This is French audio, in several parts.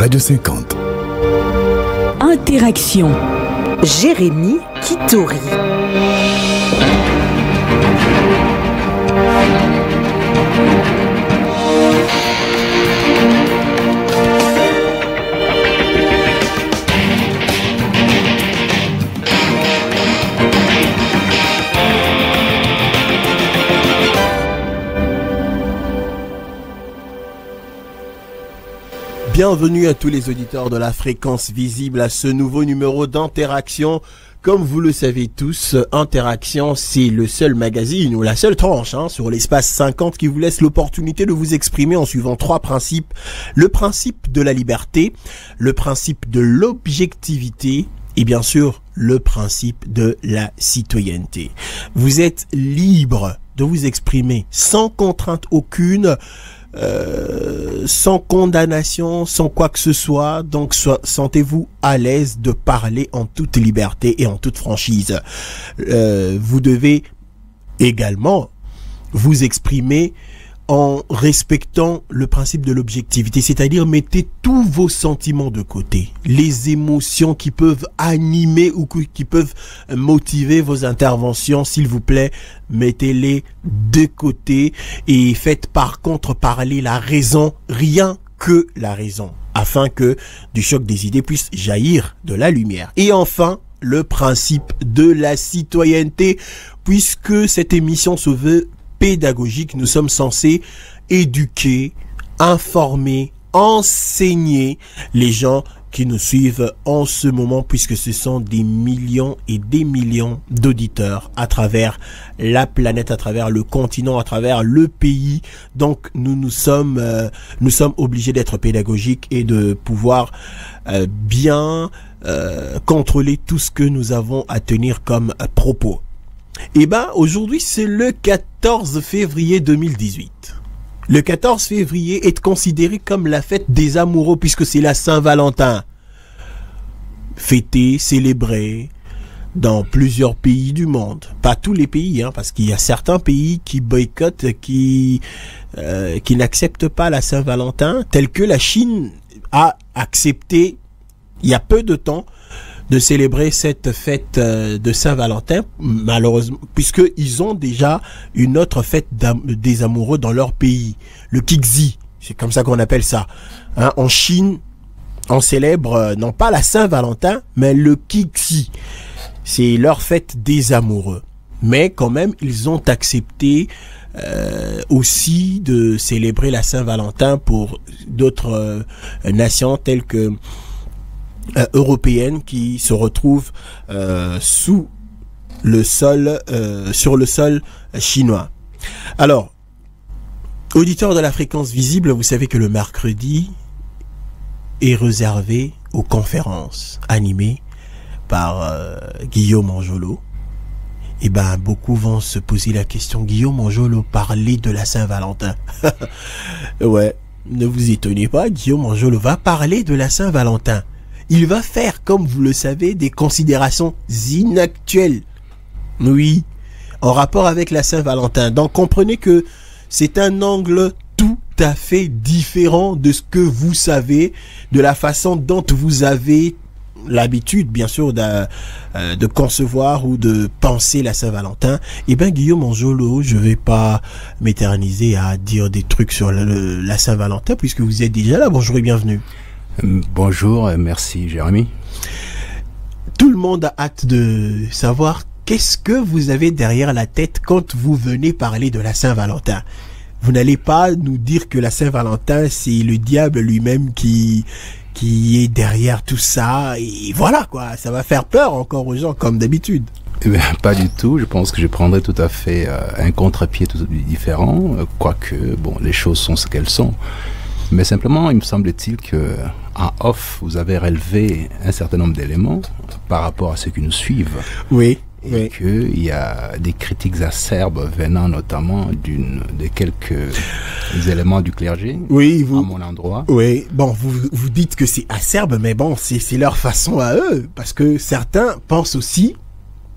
Radio 50. Interaction. Jérémy Kitori. Bienvenue à tous les auditeurs de la fréquence visible à ce nouveau numéro d'Interaction. Comme vous le savez tous, Interaction, c'est le seul magazine ou la seule tranche sur l'espace 50 qui vous laisse l'opportunité de vous exprimer en suivant trois principes. Le principe de la liberté, le principe de l'objectivité et bien sûr le principe de la citoyenneté. Vous êtes libre de vous exprimer sans contrainte aucune, sans condamnation, sans quoi que ce soit. Donc sentez-vous à l'aise de parler en toute liberté et en toute franchise. Vous devez également vous exprimer en respectant le principe de l'objectivité, c'est-à-dire mettez tous vos sentiments de côté, les émotions qui peuvent animer ou qui peuvent motiver vos interventions, s'il vous plaît, mettez-les de côté et faites par contre parler la raison, rien que la raison, afin que du choc des idées puisse jaillir de la lumière. Et enfin, le principe de la citoyenneté, puisque cette émission se veut pédagogique, nous sommes censés éduquer, informer, enseigner les gens qui nous suivent en ce moment, puisque ce sont des millions et des millions d'auditeurs à travers la planète, à travers le continent, à travers le pays. Donc nous sommes obligés d'être pédagogiques et de pouvoir bien contrôler tout ce que nous avons à tenir comme propos. Eh ben, aujourd'hui, c'est le 14 février 2018. Le 14 février est considéré comme la fête des amoureux puisque c'est la Saint-Valentin. Fêtée, célébrée dans plusieurs pays du monde. Pas tous les pays, parce qu'il y a certains pays qui boycottent, qui n'acceptent pas la Saint-Valentin, tels que la Chine a accepté, il y a peu de temps, de célébrer cette fête de Saint-Valentin, malheureusement, puisqu'ils ont déjà une autre fête des amoureux dans leur pays, le Qixi, c'est comme ça qu'on appelle ça. En Chine, on célèbre non pas la Saint-Valentin, mais le Qixi, c'est leur fête des amoureux. Mais quand même, ils ont accepté aussi de célébrer la Saint-Valentin pour d'autres nations telles que européenne qui se retrouve sous le sol, sur le sol chinois. Alors, auditeurs de la fréquence visible, vous savez que le mercredi est réservé aux conférences animées par Guillaume Angelot. Et ben, beaucoup vont se poser la question, Guillaume Angelot parlait de la Saint-Valentin. Ouais, ne vous étonnez pas, Guillaume Angelot va parler de la Saint-Valentin. Il va faire, comme vous le savez, des considérations inactuelles. Oui, en rapport avec la Saint-Valentin. Donc comprenez que c'est un angle tout à fait différent de ce que vous savez, de la façon dont vous avez l'habitude, bien sûr, de concevoir ou de penser la Saint-Valentin. Eh bien, Guillaume Angelot, je vais pas m'éterniser à dire des trucs sur la Saint-Valentin, puisque vous êtes déjà là. Bonjour et bienvenue. Bonjour, merci Jérémy. Tout le monde a hâte de savoir qu'est-ce que vous avez derrière la tête quand vous venez parler de la Saint-Valentin. Vous n'allez pas nous dire que la Saint-Valentin, c'est le diable lui-même qui est derrière tout ça. Et voilà quoi, ça va faire peur encore aux gens comme d'habitude. Eh bien, pas du tout, je pense que je prendrais tout à fait un contre-pied tout différent, quoique, bon, les choses sont ce qu'elles sont. Mais simplement, il me semble-t-il que en off, vous avez relevé un certain nombre d'éléments par rapport à ceux qui nous suivent. Oui. Et qu'il y a des critiques acerbes venant notamment de quelques éléments du clergé, à mon endroit. Oui, bon, vous dites que c'est acerbe, mais bon, c'est leur façon à eux, parce que certains pensent aussi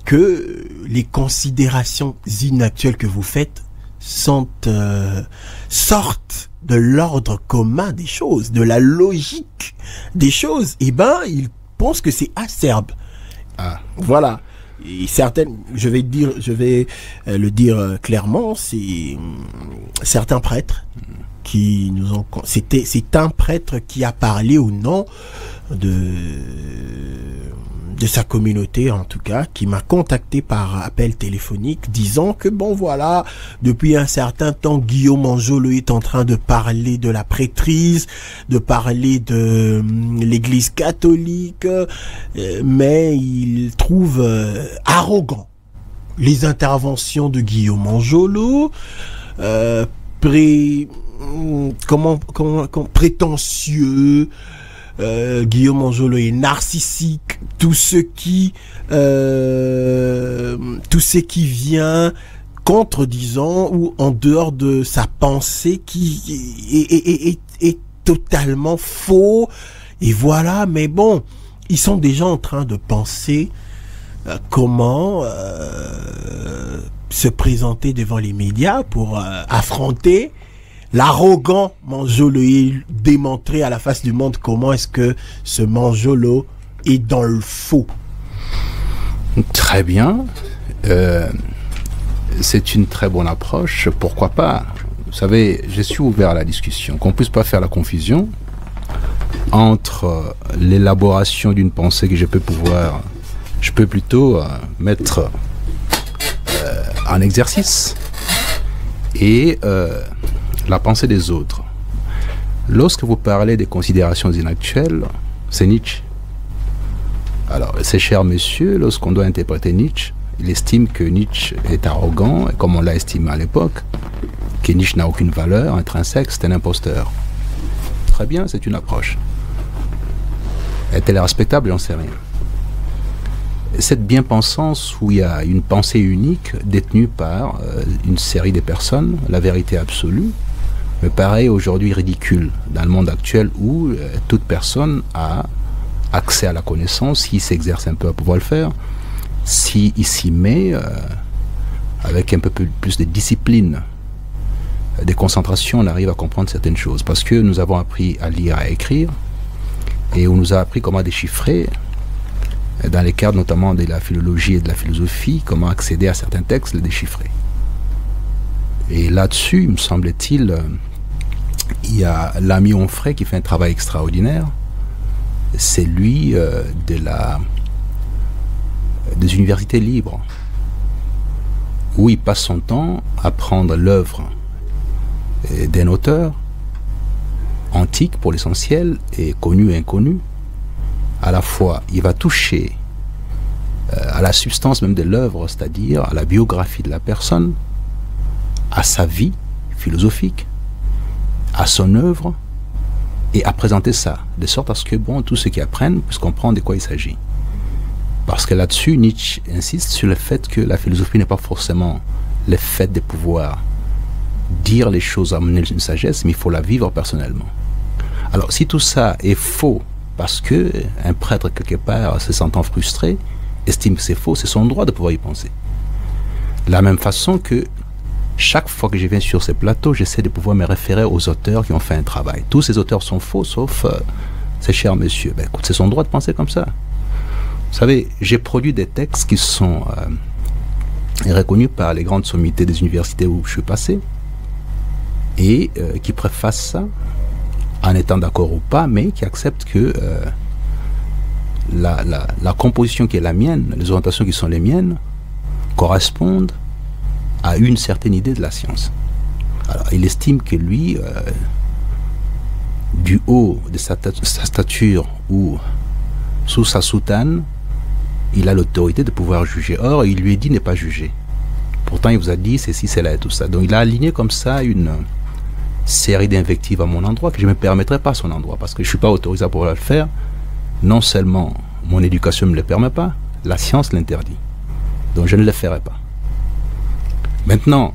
que les considérations inactuelles que vous faites sortent de l'ordre commun des choses, de la logique des choses, eh ben, ils pensent que c'est acerbe. Ah. Voilà. Et certaines, je vais le dire clairement, c'est certains prêtres qui nous ont, c'est un prêtre qui a parlé au nom de sa communauté, en tout cas, qui m'a contacté par appel téléphonique disant que bon voilà, depuis un certain temps, Guillaume Anjolo est en train de parler de la prêtrise, de parler de l'église catholique, mais il trouve arrogant les interventions de Guillaume Anjolo, prétentieux. Guillaume Anjolo est narcissique. Tout ce qui vient contre, disons, ou en dehors de sa pensée qui est totalement faux. Et voilà, mais bon, ils sont déjà en train de penser comment se présenter devant les médias pour affronter l'arrogant Manjolo et démontrer à la face du monde comment est-ce que ce Manjolo est dans le faux. Très bien. C'est une très bonne approche. Pourquoi pas? Vous savez, je suis ouvert à la discussion. Qu'on puisse pas faire la confusion entre l'élaboration d'une pensée que je peux plutôt mettre en exercice et la pensée des autres. Lorsque vous parlez des considérations inactuelles, c'est Nietzsche. Alors, c'est cher monsieur, lorsqu'on doit interpréter Nietzsche, il estime que Nietzsche est arrogant, et comme on l'a estimé à l'époque, que Nietzsche n'a aucune valeur intrinsèque, c'est un imposteur. Très bien, c'est une approche. Est-elle respectable? J'en sais rien. Cette bien-pensance où il y a une pensée unique détenue par une série de personnes, la vérité absolue, me paraît aujourd'hui ridicule dans le monde actuel où toute personne a accès à la connaissance, s'il s'exerce un peu à pouvoir le faire, s'il s'y met avec un peu plus de discipline, de concentration, on arrive à comprendre certaines choses. Parce que nous avons appris à lire, à écrire, et on nous a appris comment déchiffrer, dans les cadres notamment de la philologie et de la philosophie, comment accéder à certains textes, les déchiffrer. Et là-dessus, me semble-t-il, il y a l'ami Onfray qui fait un travail extraordinaire. C'est lui des universités libres, où il passe son temps à prendre l'œuvre d'un auteur antique pour l'essentiel, et connu et inconnu. À la fois, il va toucher à la substance même de l'œuvre, c'est-à-dire à la biographie de la personne, à sa vie philosophique, à son œuvre, et à présenter ça, de sorte à ce que tous ceux qui apprennent puissent comprendre de quoi il s'agit. Parce que là-dessus, Nietzsche insiste sur le fait que la philosophie n'est pas forcément le fait de pouvoir dire les choses, amener une sagesse, mais il faut la vivre personnellement. Alors, si tout ça est faux, parce que un prêtre, quelque part, se sentant frustré, estime que c'est faux, c'est son droit de pouvoir y penser. De la même façon que chaque fois que je viens sur ces plateaux, j'essaie de pouvoir me référer aux auteurs qui ont fait un travail. Tous ces auteurs sont faux, sauf ces chers messieurs. Écoute, c'est son droit de penser comme ça. Vous savez, j'ai produit des textes qui sont reconnus par les grandes sommités des universités où je suis passé, et qui préfacent ça, en étant d'accord ou pas, mais qui acceptent que la composition qui est la mienne, les orientations qui sont les miennes, correspondent à une certaine idée de la science. Alors, il estime que lui, du haut de sa stature ou sous sa soutane, il a l'autorité de pouvoir juger. Or, il lui est dit ne pas juger. Pourtant, il vous a dit ceci, cela et tout ça. Donc, il a aligné comme ça une série d'invectives à mon endroit que je ne me permettrai pas à son endroit, parce que je ne suis pas autorisé à pouvoir le faire. Non seulement mon éducation ne me le permet pas, la science l'interdit. Donc, je ne le ferai pas. Maintenant,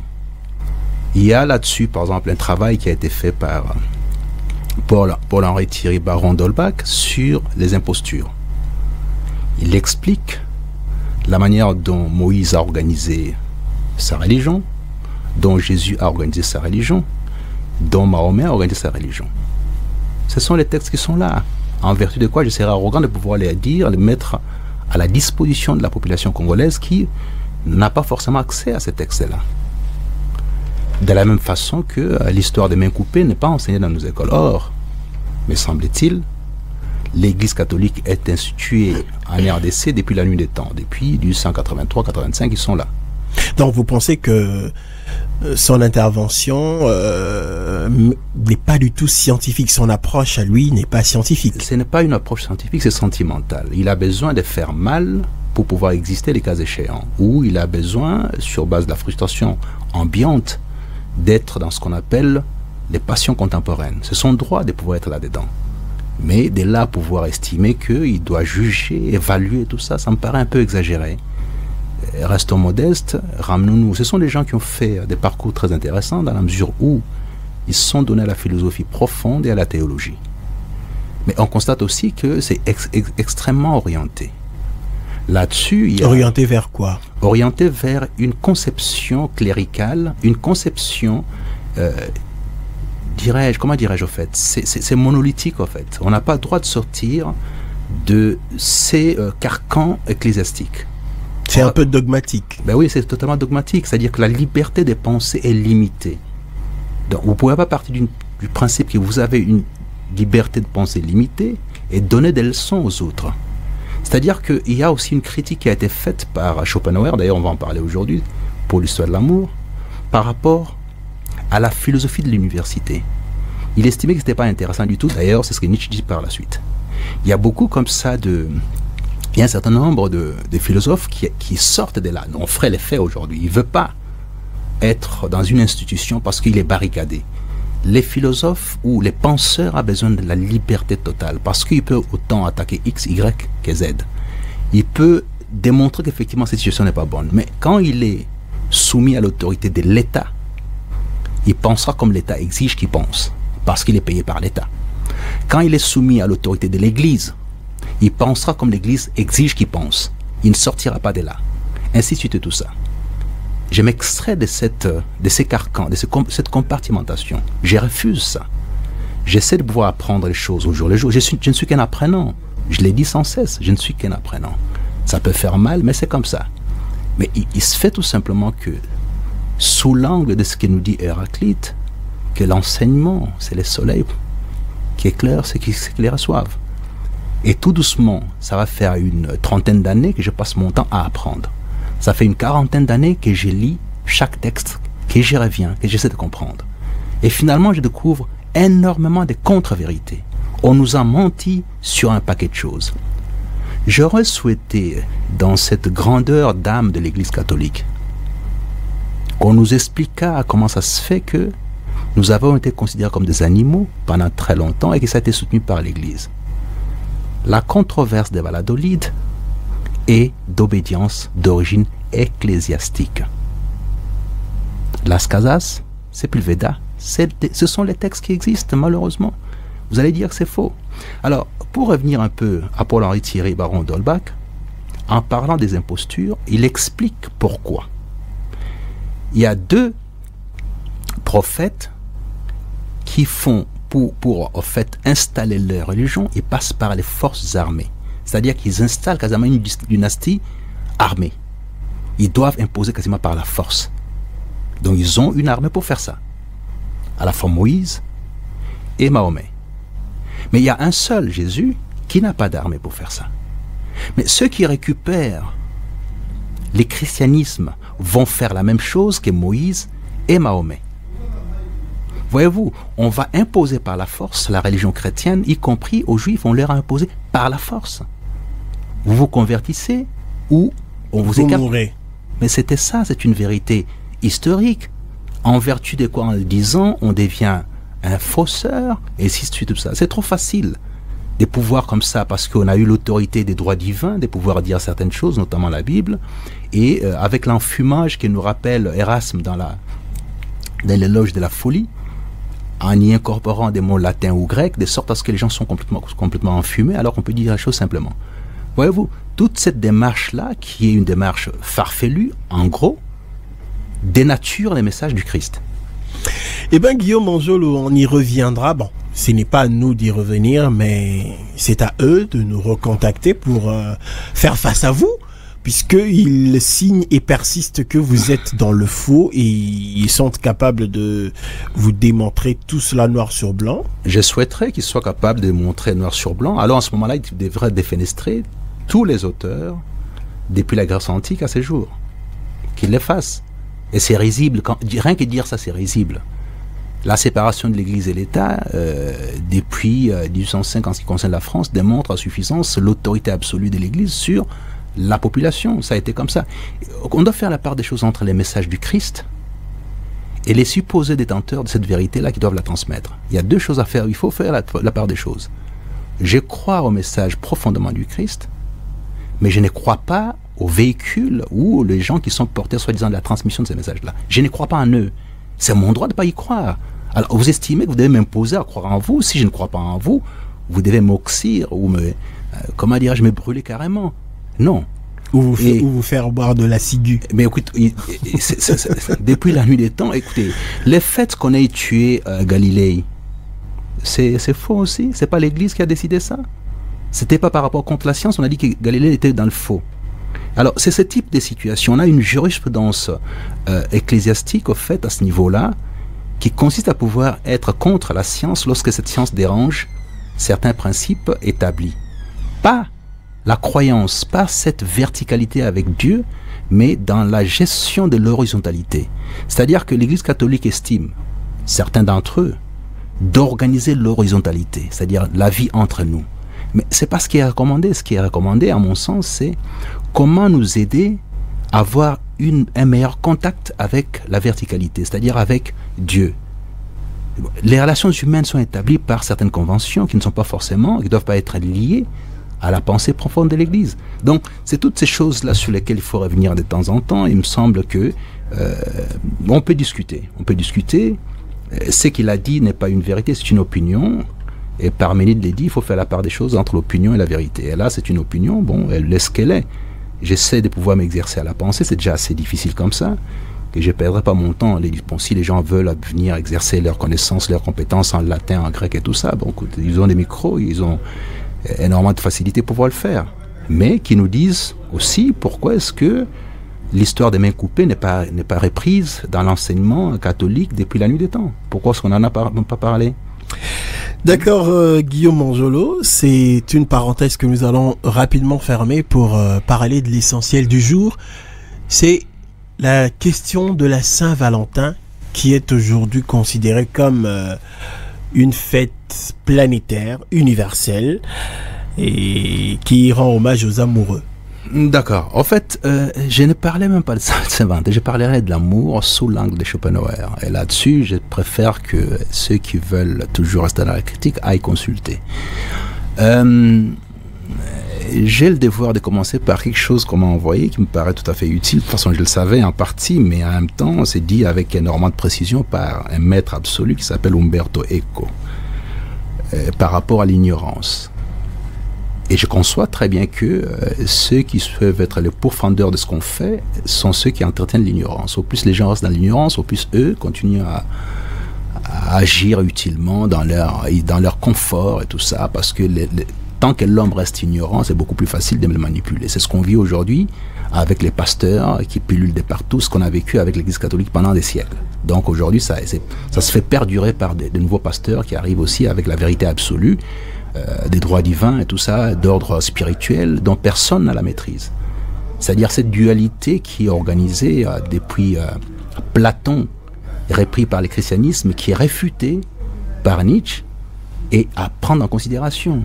il y a là-dessus, par exemple, un travail qui a été fait par Paul-Henri Thierry Baron d'Holbach sur les impostures. Il explique la manière dont Moïse a organisé sa religion, dont Jésus a organisé sa religion, dont Mahomet a organisé sa religion. Ce sont les textes qui sont là, en vertu de quoi je serais arrogant de pouvoir les dire, les mettre à la disposition de la population congolaise qui n'a pas forcément accès à ces textes-là. De la même façon que l'histoire des mains coupées n'est pas enseignée dans nos écoles. Or, me semble-t-il, l'Église catholique est instituée en RDC depuis la nuit des temps, depuis 1883-85, ils sont là. Donc vous pensez que son intervention n'est pas du tout scientifique, son approche à lui n'est pas scientifique. Ce n'est pas une approche scientifique, c'est sentimental. Il a besoin de faire mal pour pouvoir exister les cas échéants, ou il a besoin, sur base de la frustration ambiante, d'être dans ce qu'on appelle les passions contemporaines. C'est son droit de pouvoir être là-dedans. Mais de là à pouvoir estimer qu'il doit juger, évaluer tout ça, ça me paraît un peu exagéré. Restons modestes, ramenons-nous. Ce sont des gens qui ont fait des parcours très intéressants dans la mesure où ils se sont donnés à la philosophie profonde et à la théologie. Mais on constate aussi que c'est extrêmement orienté. Là-dessus, il y a orienté vers quoi? Orienté vers une conception cléricale, une conception, comment dirais-je au fait, c'est monolithique au fait. On n'a pas le droit de sortir de ces carcans ecclésiastiques. C'est un peu dogmatique. Ben oui, c'est totalement dogmatique. C'est-à-dire que la liberté de penser est limitée. Donc, vous ne pouvez pas partir du principe que vous avez une liberté de penser limitée et donner des leçons aux autres. C'est-à-dire qu'il y a aussi une critique qui a été faite par Schopenhauer, d'ailleurs on va en parler aujourd'hui, pour l'histoire de l'amour, par rapport à la philosophie de l'université. Il estimait que ce n'était pas intéressant du tout, d'ailleurs c'est ce que Nietzsche dit par la suite. Il y a beaucoup comme ça il y a un certain nombre de philosophes qui sortent de là. On ferait les faits aujourd'hui. Il ne veut pas être dans une institution parce qu'il est barricadé. Les philosophes ou les penseurs ont besoin de la liberté totale parce qu'il peut autant attaquer X, Y que Z. Il peut démontrer qu'effectivement cette situation n'est pas bonne. Mais quand il est soumis à l'autorité de l'État, il pensera comme l'État exige qu'il pense parce qu'il est payé par l'État. Quand il est soumis à l'autorité de l'Église, il pensera comme l'Église exige qu'il pense. Il ne sortira pas de là. Ainsi de suite et tout ça. Je m'extrais de ces carcans, de cette compartimentation. Je refuse ça. J'essaie de pouvoir apprendre les choses au jour le jour. Je ne suis qu'un apprenant. Je l'ai dit sans cesse, je ne suis qu'un apprenant. Ça peut faire mal, mais c'est comme ça. Mais il se fait tout simplement que, sous l'angle de ce que nous dit Héraclite, que l'enseignement, c'est le soleil qui éclaire ceux qui les reçoivent. Et tout doucement, ça va faire une trentaine d'années que je passe mon temps à apprendre. Ça fait une quarantaine d'années que je lis chaque texte, que j'y reviens, que j'essaie de comprendre. Et finalement, je découvre énormément de contre-vérités. On nous a menti sur un paquet de choses. J'aurais souhaité, dans cette grandeur d'âme de l'Église catholique, qu'on nous expliquât comment ça se fait que nous avons été considérés comme des animaux pendant très longtemps et que ça a été soutenu par l'Église. La controverse des Valladolid est d'obédience d'origine ecclésiastique. Las Casas, Sepulveda, ce sont les textes qui existent malheureusement. Vous allez dire que c'est faux. Alors, pour revenir un peu à Paul-Henri Thierry, baron d'Holbach, en parlant des impostures, il explique pourquoi. Il y a deux prophètes qui font pour en fait installer leur religion, ils passent par les forces armées. C'est-à-dire qu'ils installent quasiment une dynastie armée. Ils doivent imposer quasiment par la force. Donc ils ont une armée pour faire ça. À la fois Moïse et Mahomet. Mais il y a un seul, Jésus, qui n'a pas d'armée pour faire ça. Mais ceux qui récupèrent les christianismes vont faire la même chose que Moïse et Mahomet. Voyez-vous, on va imposer par la force la religion chrétienne, y compris aux Juifs, on leur a imposé par la force. Vous vous convertissez ou on vous écarte. Mais c'était ça, c'est une vérité historique. En vertu de quoi, en le disant, on devient un fausseur, et ainsi de suite, tout ça. C'est trop facile de pouvoir comme ça, parce qu'on a eu l'autorité des droits divins, de pouvoir dire certaines choses, notamment la Bible, et avec l'enfumage qui nous rappelle Erasme dans l'éloge de la folie, en y incorporant des mots latins ou grecs, de sorte à ce que les gens sont complètement enfumés, alors qu'on peut dire la chose simplement. Voyez-vous, toute cette démarche-là, qui est une démarche farfelue, en gros, dénature les messages du Christ. Eh bien, Guillaume Anjolo, on y reviendra. Bon, ce n'est pas à nous d'y revenir, mais c'est à eux de nous recontacter pour faire face à vous, puisqu'ils signent et persistent que vous êtes dans le faux et ils sont capables de vous démontrer tout cela noir sur blanc. Je souhaiterais qu'ils soient capables de montrer noir sur blanc. Alors, en ce moment-là, ils devraient défenestrer tous les auteurs depuis la Grèce antique à ces jours. Qu'ils les fassent. Et c'est risible. Rien que dire ça, c'est risible. La séparation de l'Église et l'État, depuis 1805 en ce qui concerne la France, démontre à suffisance l'autorité absolue de l'Église sur la population. Ça a été comme ça. On doit faire la part des choses entre les messages du Christ et les supposés détenteurs de cette vérité-là qui doivent la transmettre. Il y a deux choses à faire. Il faut faire la part des choses. Je crois au message profondément du Christ, mais je ne crois pas aux véhicules ou les gens qui sont porteurs soi-disant de la transmission de ces messages-là. Je ne crois pas en eux. C'est mon droit de ne pas y croire. Alors, vous estimez que vous devez m'imposer à croire en vous. Si je ne crois pas en vous, vous devez m'oxyre ou me brûler carrément. Non. Ou vous faire boire de la ciguë. Mais écoute, depuis la nuit des temps, écoutez, les faits qu'on ait tué Galilée, c'est faux aussi. C'est pas l'Église qui a décidé ça. C'était pas par rapport contre la science. On a dit que Galilée était dans le faux. Alors, c'est ce type de situation. On a une jurisprudence ecclésiastique, au fait, à ce niveau-là, qui consiste à pouvoir être contre la science lorsque cette science dérange certains principes établis. Pas la croyance, pas cette verticalité avec Dieu, mais dans la gestion de l'horizontalité. C'est-à-dire que l'Église catholique estime, certains d'entre eux, d'organiser l'horizontalité, c'est-à-dire la vie entre nous. Mais ce n'est pas ce qui est recommandé. Ce qui est recommandé, à mon sens, c'est comment nous aider à avoir un meilleur contact avec la verticalité, c'est-à-dire avec Dieu. Les relations humaines sont établies par certaines conventions qui ne doivent pas être liées à la pensée profonde de l'Église. Donc, c'est toutes ces choses-là sur lesquelles il faut revenir de temps en temps. Il me semble que on peut discuter. Ce qu'il a dit n'est pas une vérité, c'est une opinion. Et Parménide l'a dit, il faut faire la part des choses entre l'opinion et la vérité. Et là, c'est une opinion, bon, elle est ce qu'elle est. J'essaie de pouvoir m'exercer à la pensée, c'est déjà assez difficile comme ça, que je ne perdrai pas mon temps. Bon, si les gens veulent venir exercer leurs connaissances, leurs compétences en latin, en grec et tout ça, bon, écoute, ils ont des micros, ils ont énormément de facilité pour pouvoir le faire. Mais qui nous disent aussi pourquoi est-ce que l'histoire des mains coupées n'est pas reprise dans l'enseignement catholique depuis la nuit des temps. Pourquoi est-ce qu'on n'en a pas parlé? D'accord, Guillaume Anjolo, c'est une parenthèse que nous allons rapidement fermer pour parler de l'essentiel du jour. C'est la question de la Saint-Valentin qui est aujourd'hui considérée comme une fête planétaire, universelle et qui rend hommage aux amoureux. D'accord. En fait, je ne parlais même pas de Saint-Valentin. Je parlerai de l'amour sous l'angle de Schopenhauer. Et là-dessus, je préfère que ceux qui veulent toujours rester dans la critique aillent consulter. J'ai le devoir de commencer par quelque chose qu'on m'a envoyé qui me paraît tout à fait utile. De toute façon, je le savais en partie, mais en même temps, c'est dit avec énormément de précision par un maître absolu qui s'appelle Umberto Eco, par rapport à l'ignorance. Et je conçois très bien que ceux qui peuvent être les pourfendeurs de ce qu'on fait sont ceux qui entretiennent l'ignorance. Au plus les gens restent dans l'ignorance, au plus eux continuent à agir utilement dans leur confort et tout ça, parce que tant que l'homme reste ignorant, c'est beaucoup plus facile de le manipuler. C'est ce qu'on vit aujourd'hui avec les pasteurs qui pullulent de partout, ce qu'on a vécu avec l'Église catholique pendant des siècles. Donc aujourd'hui, ça se fait perdurer par de nouveaux pasteurs qui arrivent aussi avec la vérité absolue, des droits divins et tout ça, d'ordre spirituel, dont personne n'a la maîtrise. C'est-à-dire cette dualité qui est organisée depuis Platon, repris par le christianisme, qui est réfutée par Nietzsche, et à prendre en considération.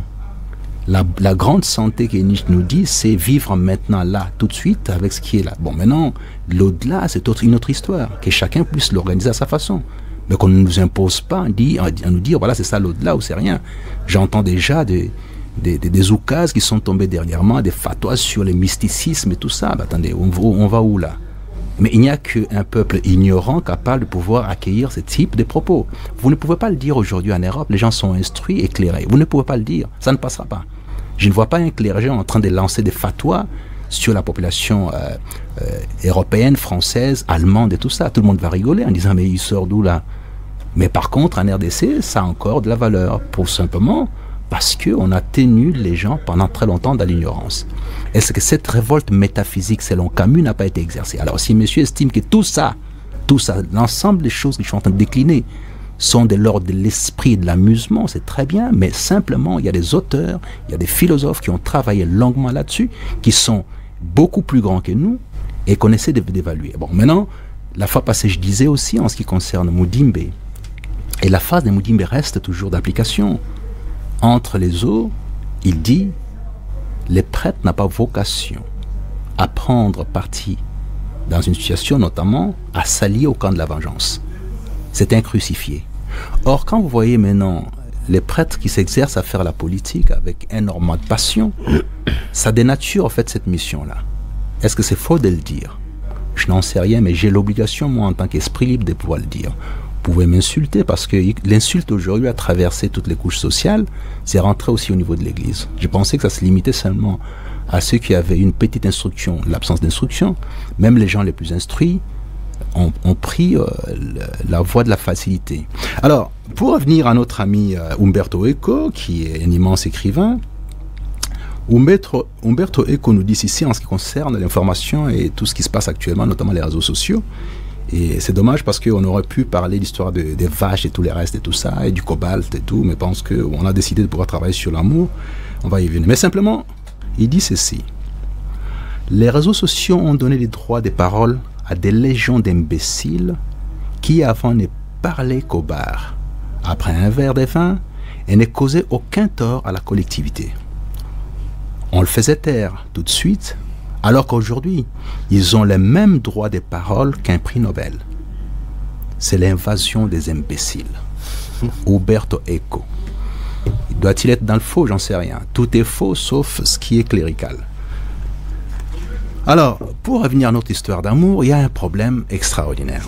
La grande santé que Nietzsche nous dit, c'est vivre maintenant là, tout de suite, avec ce qui est là. Bon, maintenant, l'au-delà, c'est une autre histoire, que chacun puisse l'organiser à sa façon. Mais qu'on ne nous impose pas à nous dire, voilà, c'est ça l'au-delà ou c'est rien. J'entends déjà des oukases qui sont tombés dernièrement, des fatwas sur le mysticisme et tout ça. Bah, attendez, on va où là? Mais il n'y a qu'un peuple ignorant capable de pouvoir accueillir ce type de propos. Vous ne pouvez pas le dire aujourd'hui en Europe, les gens sont instruits, éclairés. Vous ne pouvez pas le dire, ça ne passera pas. Je ne vois pas un clergé en train de lancer des fatwas sur la population européenne, française, allemande et tout ça. Tout le monde va rigoler en disant mais il sort d'où là? Mais par contre en RDC ça a encore de la valeur, pour simplement parce qu'on a tenu les gens pendant très longtemps dans l'ignorance. Est-ce que cette révolte métaphysique selon Camus n'a pas été exercée? Alors si monsieur estime que tout ça, l'ensemble des choses que je suis en train de décliner sont de l'ordre de l'esprit et de l'amusement, c'est très bien, mais simplement il y a des auteurs, il y a des philosophes qui ont travaillé longuement là-dessus, qui sont beaucoup plus grands que nous et qu'on essaie d'évaluer. Bon, maintenant, la fois passée, je disais aussi en ce qui concerne Mudimbe, et la phrase de Mudimbe reste toujours d'application. Entre les eaux, il dit, les prêtres n'ont pas vocation à prendre parti dans une situation, notamment à s'allier au camp de la vengeance. C'est un crucifié. Or, quand vous voyez maintenant les prêtres qui s'exercent à faire la politique avec énormément de passion, ça dénature en fait cette mission-là. Est-ce que c'est faux de le dire? Je n'en sais rien, mais j'ai l'obligation, moi, en tant qu'esprit libre, de pouvoir le dire. Vous pouvez m'insulter parce que l'insulte aujourd'hui a traversé toutes les couches sociales, c'est rentré aussi au niveau de l'Église. Je pensais que ça se limitait seulement à ceux qui avaient une petite instruction, l'absence d'instruction. Même les gens les plus instruits ont pris la voie de la facilité. Alors, pour revenir à notre ami Umberto Eco, qui est un immense écrivain, Umberto Eco nous dit ici en ce qui concerne l'information et tout ce qui se passe actuellement, notamment les réseaux sociaux. Et c'est dommage parce qu'on aurait pu parler de l'histoire des vaches et tout le reste et tout ça, et du cobalt et tout, mais je pense qu'on a décidé de pouvoir travailler sur l'amour. On va y venir. Mais simplement, il dit ceci. Les réseaux sociaux ont donné les droits des paroles à des légions d'imbéciles qui avant ne parlaient qu'au bar, après un verre de vin, et ne causaient aucun tort à la collectivité. On le faisait taire tout de suite, alors qu'aujourd'hui, ils ont les mêmes droits de parole qu'un prix Nobel. C'est l'invasion des imbéciles. Umberto Eco. Doit-il être dans le faux? J'en sais rien. Tout est faux sauf ce qui est clérical. Alors, pour revenir à notre histoire d'amour, il y a un problème extraordinaire.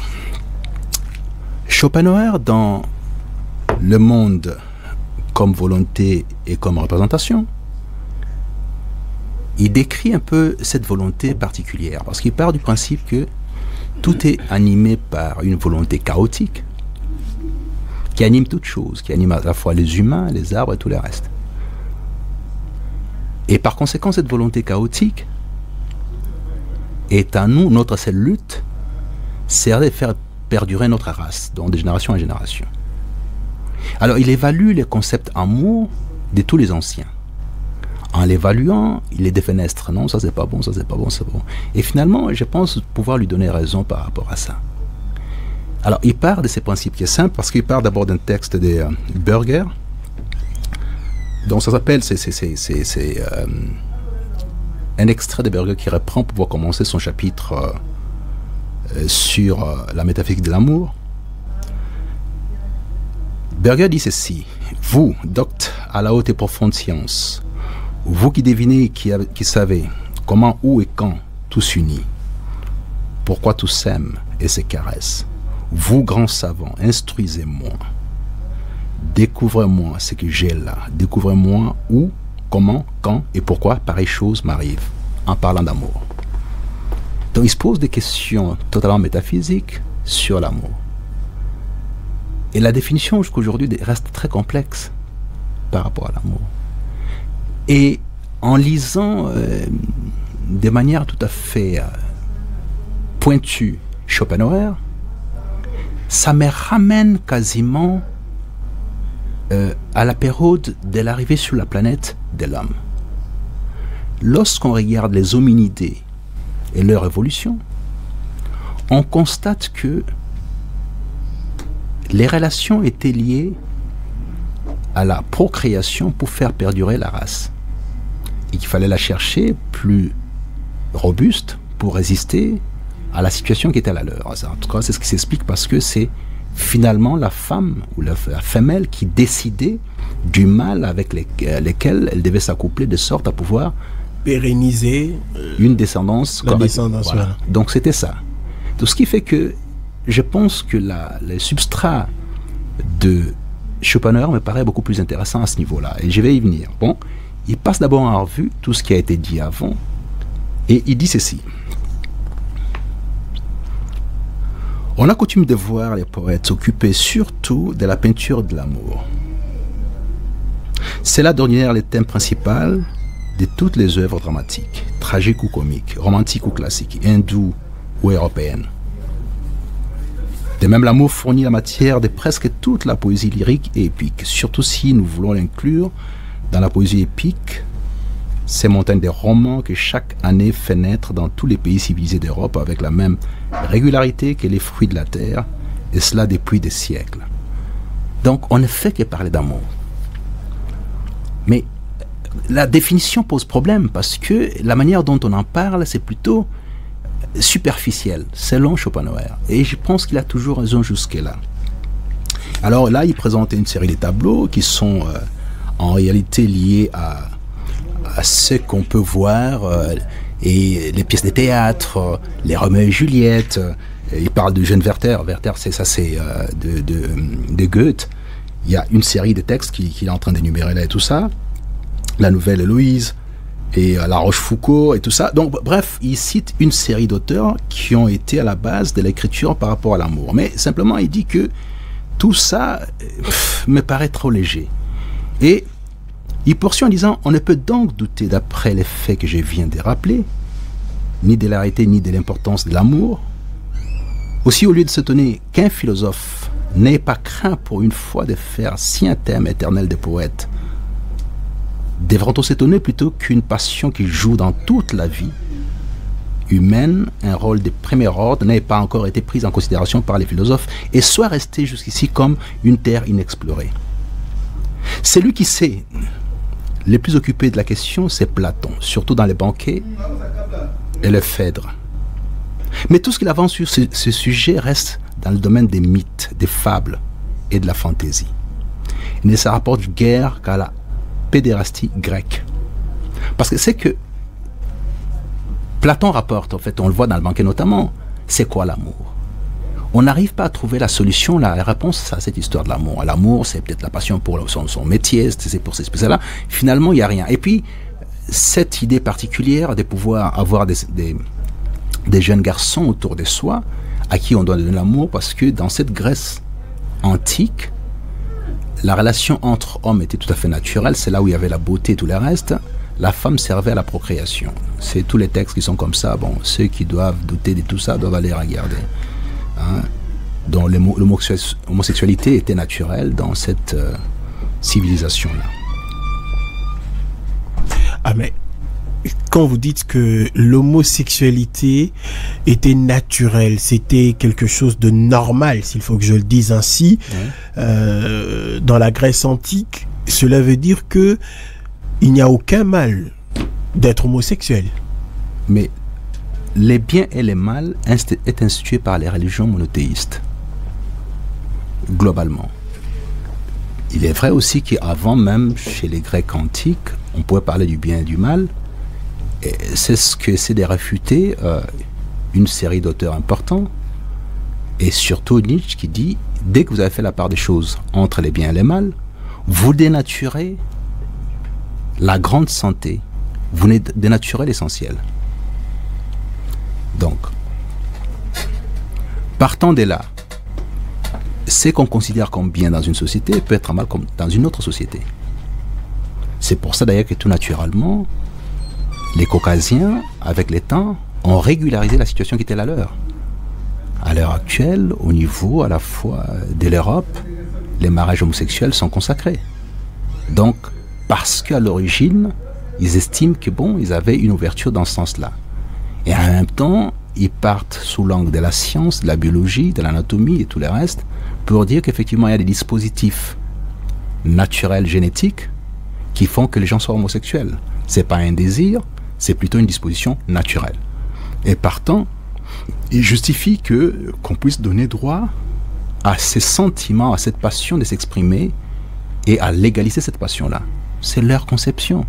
Schopenhauer, dans Le monde comme volonté et comme représentation, il décrit un peu cette volonté particulière, parce qu'il part du principe que tout est animé par une volonté chaotique, qui anime toute chose, qui anime à la fois les humains, les arbres et tout le reste. Et par conséquent, cette volonté chaotique est à nous, notre seule lutte, c'est de faire perdurer notre race, donc de génération en génération. Alors, il évalue les concepts amour de tous les anciens. En l'évaluant, il les défenestre. Non, ça c'est pas bon, ça c'est pas bon, c'est bon. Et finalement, je pense pouvoir lui donner raison par rapport à ça. Alors, il part de ces principes qui est simple, parce qu'il part d'abord d'un texte de Burger. Donc, ça s'appelle, c'est un extrait de Burger qui reprend pour pouvoir commencer son chapitre sur la métaphysique de l'amour. Burger dit ceci: vous, doctes à la haute et profonde science, vous qui devinez, qui savez comment, où et quand tout s'unit, pourquoi tout s'aime et se caresse, vous, grands savants, instruisez-moi, découvrez-moi ce que j'ai là, découvrez-moi où, comment, quand et pourquoi pareille chose m'arrive, en parlant d'amour. Donc il se pose des questions totalement métaphysiques sur l'amour. Et la définition jusqu'aujourd'hui reste très complexe par rapport à l'amour. Et en lisant de manière tout à fait pointue Schopenhauer, ça me ramène quasiment à la période de l'arrivée sur la planète de l'homme. Lorsqu'on regarde les hominidés et leur évolution, on constate que les relations étaient liées à la procréation pour faire perdurer la race. Et qu'il fallait la chercher plus robuste pour résister à la situation qui était la leur. En tout cas, c'est ce qui s'explique parce que c'est finalement la femme ou la femelle qui décidait du mâle avec lesquels elle devait s'accoupler de sorte à pouvoir pérenniser une descendance correcte. Voilà. Donc c'était ça. Tout ce qui fait que je pense que le substrat de Schopenhauer me paraît beaucoup plus intéressant à ce niveau-là. Et je vais y venir. Bon, il passe d'abord en revue tout ce qui a été dit avant Et il dit ceci. On a coutume de voir les poètes s'occuper surtout de la peinture de l'amour. C'est là d'ordinaire le thème principal de toutes les œuvres dramatiques, tragiques ou comiques, romantiques ou classiques, hindoues ou européennes. De même, l'amour fournit la matière de presque toute la poésie lyrique et épique, surtout si nous voulons l'inclure dans la poésie épique, ces montagnes de romans que chaque année fait naître dans tous les pays civilisés d'Europe avec la même régularité que les fruits de la terre, et cela depuis des siècles. Donc on ne fait que parler d'amour. Mais la définition pose problème parce que la manière dont on en parle, c'est plutôt superficiel, selon Schopenhauer. Et je pense qu'il a toujours raison jusque-là. Alors là, il présente une série de tableaux qui sont en réalité liés à ce qu'on peut voir, et les pièces de théâtre, les Roméo et Juliette. Il parle de Jeune Werther. Werther, c'est de Goethe. Il y a une série de textes qu'il est en train d'énumérer là et tout ça. La Nouvelle Héloïse et La Rochefoucauld et tout ça. Donc bref, il cite une série d'auteurs qui ont été à la base de l'écriture par rapport à l'amour. Mais simplement, il dit que tout ça me paraît trop léger. Et il poursuit en disant « On ne peut donc douter, d'après les faits que je viens de rappeler, ni de la réalité ni de l'importance de l'amour. Aussi, au lieu de s'étonner qu'un philosophe n'ait pas craint pour une fois de faire si un thème éternel des poètes, devrait-on s'étonner plutôt qu'une passion qui joue dans toute la vie humaine un rôle de premier ordre n'ait pas encore été prise en considération par les philosophes et soit restée jusqu'ici comme une terre inexplorée. C'est lui qui sait. Les plus occupés de la question, c'est Platon, surtout dans les banquets et le Phèdre. Mais tout ce qu'il avance sur ce sujet reste dans le domaine des mythes, des fables et de la fantaisie. Il ne se rapporte guère qu'à la pédérastie grecque. Parce que c'est que Platon rapporte, en fait, on le voit dans le banquet notamment, c'est quoi l'amour? On n'arrive pas à trouver la solution, la réponse à cette histoire de l'amour. L'amour, c'est peut-être la passion pour son métier, c'est pour ces spéciales-là. Finalement, il n'y a rien. Et puis, cette idée particulière de pouvoir avoir des jeunes garçons autour de soi à qui on doit donner l'amour, parce que dans cette Grèce antique, la relation entre hommes était tout à fait naturelle. C'est là où il y avait la beauté et tout le reste. La femme servait à la procréation. C'est tous les textes qui sont comme ça. Bon, ceux qui doivent douter de tout ça doivent aller regarder. Hein, dont l'homosexualité était naturelle dans cette civilisation-là. Ah mais, quand vous dites que l'homosexualité était naturelle, c'était quelque chose de normal, s'il faut que je le dise ainsi, dans la Grèce antique, cela veut dire que il n'y a aucun mal d'être homosexuel. Mais les biens et les mal est institué par les religions monothéistes, globalement. Il est vrai aussi qu'avant même, chez les Grecs antiques, on pouvait parler du bien et du mal. Et c'est ce que c'est de réfuter une série d'auteurs importants, et surtout Nietzsche qui dit, dès que vous avez fait la part des choses entre les biens et les mal, vous dénaturez la grande santé, vous dénaturez l'essentiel. Donc, partant de là, ce qu'on considère comme bien dans une société peut être mal comme dans une autre société. C'est pour ça d'ailleurs que tout naturellement, les Caucasiens, avec le temps, ont régularisé la situation qui était la leur. À l'heure actuelle, au niveau à la fois de l'Europe, les mariages homosexuels sont consacrés. Donc, parce qu'à l'origine, ils estiment que bon, ils avaient une ouverture dans ce sens-là. Et en même temps, ils partent sous l'angle de la science, de la biologie, de l'anatomie et tout le reste, pour dire qu'effectivement, il y a des dispositifs naturels, génétiques, qui font que les gens soient homosexuels. C'est pas un désir, c'est plutôt une disposition naturelle. Et partant, ils justifient qu'on puisse donner droit à ces sentiments, à cette passion de s'exprimer et à légaliser cette passion-là. C'est leur conception.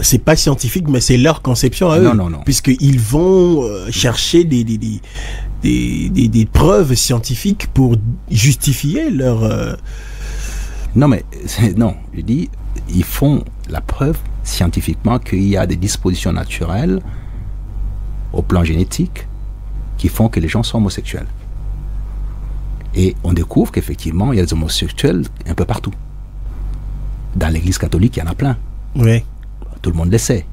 C'est pas scientifique, mais c'est leur conception à eux. Non. Puisqu'ils vont chercher des preuves scientifiques pour justifier leur... Non, je dis, ils font la preuve scientifiquement qu'il y a des dispositions naturelles au plan génétique qui font que les gens sont homosexuels. Et on découvre qu'effectivement, il y a des homosexuels un peu partout. Dans l'église catholique, il y en a plein. Oui. Tout le monde le sait.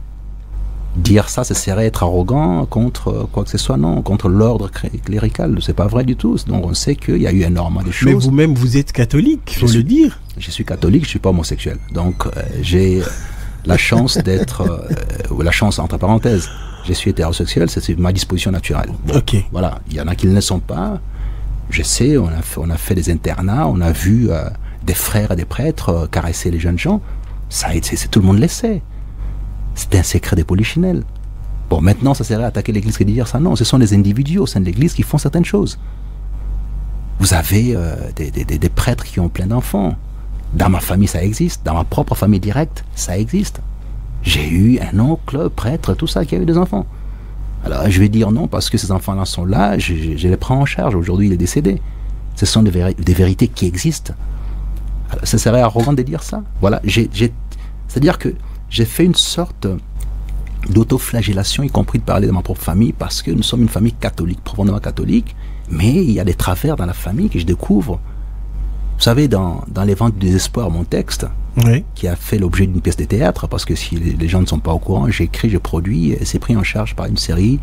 Dire ça, ce serait être arrogant contre quoi que ce soit, non, contre l'ordre clérical. C'est pas vrai du tout. Donc on sait qu'il y a eu énormément de choses. Mais vous-même, vous êtes catholique, il faut le dire. Je suis catholique, je suis pas homosexuel. Donc j'ai la chance d'être, la chance entre parenthèses. Je suis hétérosexuel, c'est ma disposition naturelle. Bon, ok. Voilà, il y en a qui ne le sont pas. Je sais, on a fait des internats, on a vu des frères et des prêtres caresser les jeunes gens. Ça, tout le monde le sait. C'est un secret des polichinelles. Bon, maintenant, ça serait attaquer l'église que de dire ça. Non, ce sont des individus au sein de l'église qui font certaines choses. Vous avez des prêtres qui ont plein d'enfants. Dans ma famille, ça existe. Dans ma propre famille directe, ça existe. J'ai eu un oncle, prêtre, tout ça, qui a eu des enfants. Alors, je vais dire non, parce que ces enfants-là sont là, je les prends en charge. Aujourd'hui, il est décédé. Ce sont des vérités qui existent. Alors, ça serait arrogant de dire ça. Voilà, c'est-à-dire que j'ai fait une sorte d'autoflagellation, y compris de parler de ma propre famille, parce que nous sommes une famille catholique, profondément catholique, mais il y a des travers dans la famille que je découvre. Vous savez, dans Les Vents du désespoir, mon texte, oui, qui a fait l'objet d'une pièce de théâtre, parce que si les gens ne sont pas au courant, j'ai écrit, j'ai produit, et c'est pris en charge par une série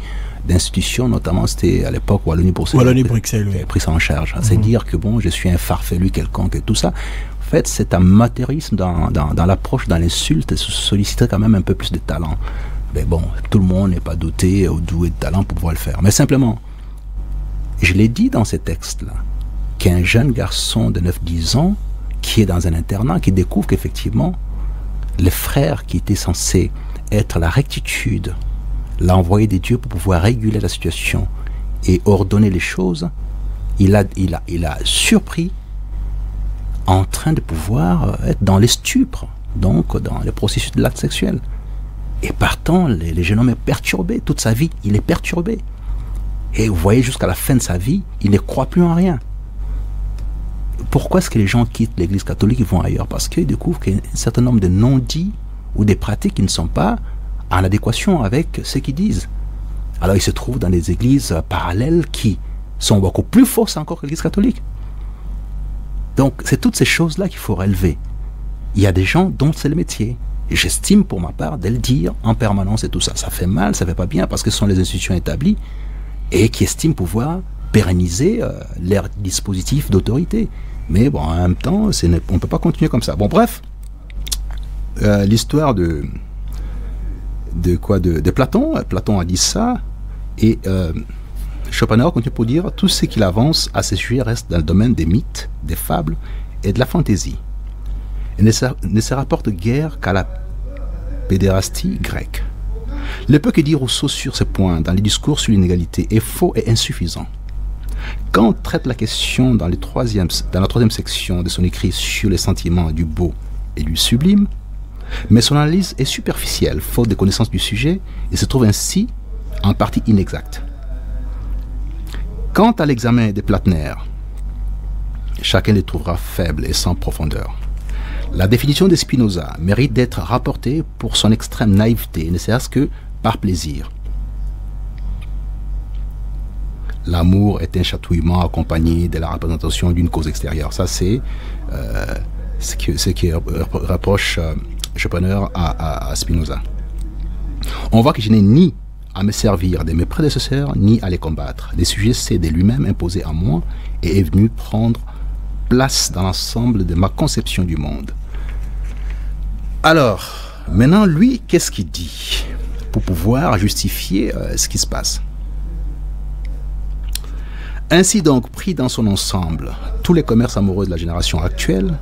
d'institutions, notamment c'était à l'époque Wallonie-Bruxelles. Wallonie-Bruxelles, oui. J'ai pris ça en charge. C'est dire que bon, je suis un farfelu quelconque et tout ça. En fait, c'est un amateurisme dans l'approche, dans l'insulte, et solliciter quand même un peu plus de talent. Mais bon, tout le monde n'est pas doté ou doué de talent pour pouvoir le faire. Mais simplement, je l'ai dit dans ces textes-là, qu'un jeune garçon de 9-10 ans qui est dans un internat, qui découvre qu'effectivement, le frère qui était censé être la rectitude, l'a envoyé des dieux pour pouvoir réguler la situation et ordonner les choses, il a surpris en train de pouvoir être dans les stupres, donc dans le processus de l'acte sexuel. Et partant, le jeune homme est perturbé, toute sa vie, il est perturbé. Et vous voyez, jusqu'à la fin de sa vie, il ne croit plus en rien. Pourquoi est-ce que les gens quittent l'église catholique et vont ailleurs? Parce qu'ils découvrent qu'il y a un certain nombre de non-dits ou des pratiques qui ne sont pas en adéquation avec ce qu'ils disent. Alors ils se trouvent dans des églises parallèles qui sont beaucoup plus fausses encore que l'église catholique. Donc c'est toutes ces choses-là qu'il faut relever. Il y a des gens dont c'est le métier. Et j'estime pour ma part de le dire en permanence et tout ça. Ça fait mal, ça fait pas bien parce que ce sont les institutions établies et qui estiment pouvoir pérenniser leur dispositif d'autorité. Mais bon, en même temps, on ne peut pas continuer comme ça. Bon, bref, l'histoire de Platon. Platon a dit ça, et Schopenhauer continue pour dire tout ce qu'il avance à ce sujet reste dans le domaine des mythes, des fables et de la fantaisie. Et ne se rapporte guère qu'à la pédérastie grecque. Le peu que dit Rousseau sur ce point dans les discours sur l'inégalité est faux et insuffisant. Quand on traite la question dans la troisième section de son écrit sur les sentiments du beau et du sublime, mais son analyse est superficielle, faute de connaissance du sujet, et se trouve ainsi en partie inexacte. Quant à l'examen des Platenaires, chacun les trouvera faibles et sans profondeur. La définition de Spinoza mérite d'être rapportée pour son extrême naïveté, ne serait-ce que par plaisir. L'amour est un chatouillement accompagné de la représentation d'une cause extérieure. Ça, c'est ce qui rapproche Schopenhauer à Spinoza. On voit que je n'ai ni à me servir de mes prédécesseurs, ni à les combattre. Le sujet s'est de lui-même imposé à moi et est venu prendre place dans l'ensemble de ma conception du monde. Alors, maintenant, lui, qu'est-ce qu'il dit pour pouvoir justifier ce qui se passe? Ainsi donc, pris dans son ensemble, tous les commerces amoureux de la génération actuelle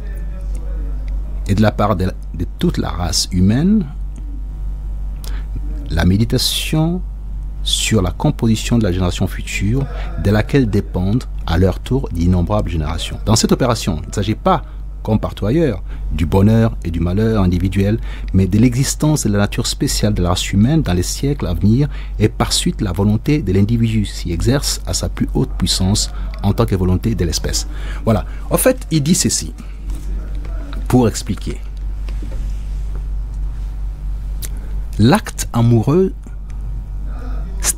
et de la part de toute la race humaine, la méditation sur la composition de la génération future, de laquelle dépendent à leur tour d'innombrables générations. Dans cette opération, il ne s'agit pas, comme partout ailleurs, du bonheur et du malheur individuel, mais de l'existence de la nature spéciale de la race humaine dans les siècles à venir et par suite la volonté de l'individu s'y exerce à sa plus haute puissance en tant que volonté de l'espèce. Voilà. En fait, il dit ceci pour expliquer.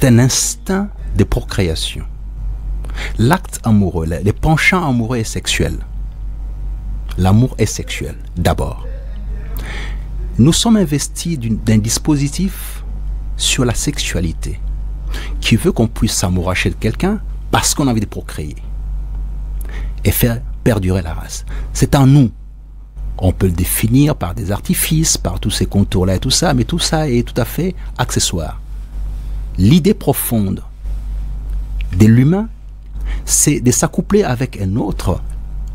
C'est un instinct de procréation. L'acte amoureux, les penchants amoureux et sexuels. L'amour est sexuel, d'abord. Nous sommes investis d'un dispositif sur la sexualité qui veut qu'on puisse s'amouracher de quelqu'un parce qu'on a envie de procréer et faire perdurer la race. C'est en nous. On peut le définir par des artifices, par tous ces contours-là et tout ça, mais tout ça est tout à fait accessoire. L'idée profonde de l'humain, c'est de s'accoupler avec un autre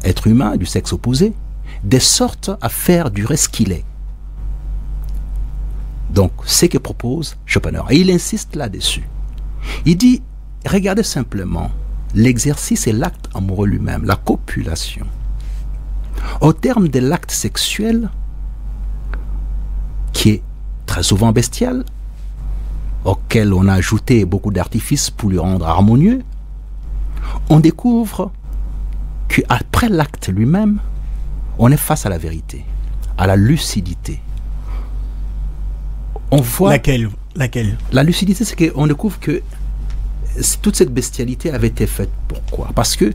être humain du sexe opposé, de sorte à faire durer ce qu'il est. Donc, c'est ce que propose Schopenhauer. Et il insiste là-dessus. Il dit, regardez simplement, l'exercice et l'acte amoureux lui-même, la copulation. Au terme de l'acte sexuel, qui est très souvent bestial, auquel on a ajouté beaucoup d'artifices pour le rendre harmonieux, on découvre qu'après l'acte lui-même, on est face à la vérité, à la lucidité. On voit... Laquelle? La lucidité, c'est qu'on découvre que toute cette bestialité avait été faite. Pourquoi? Parce que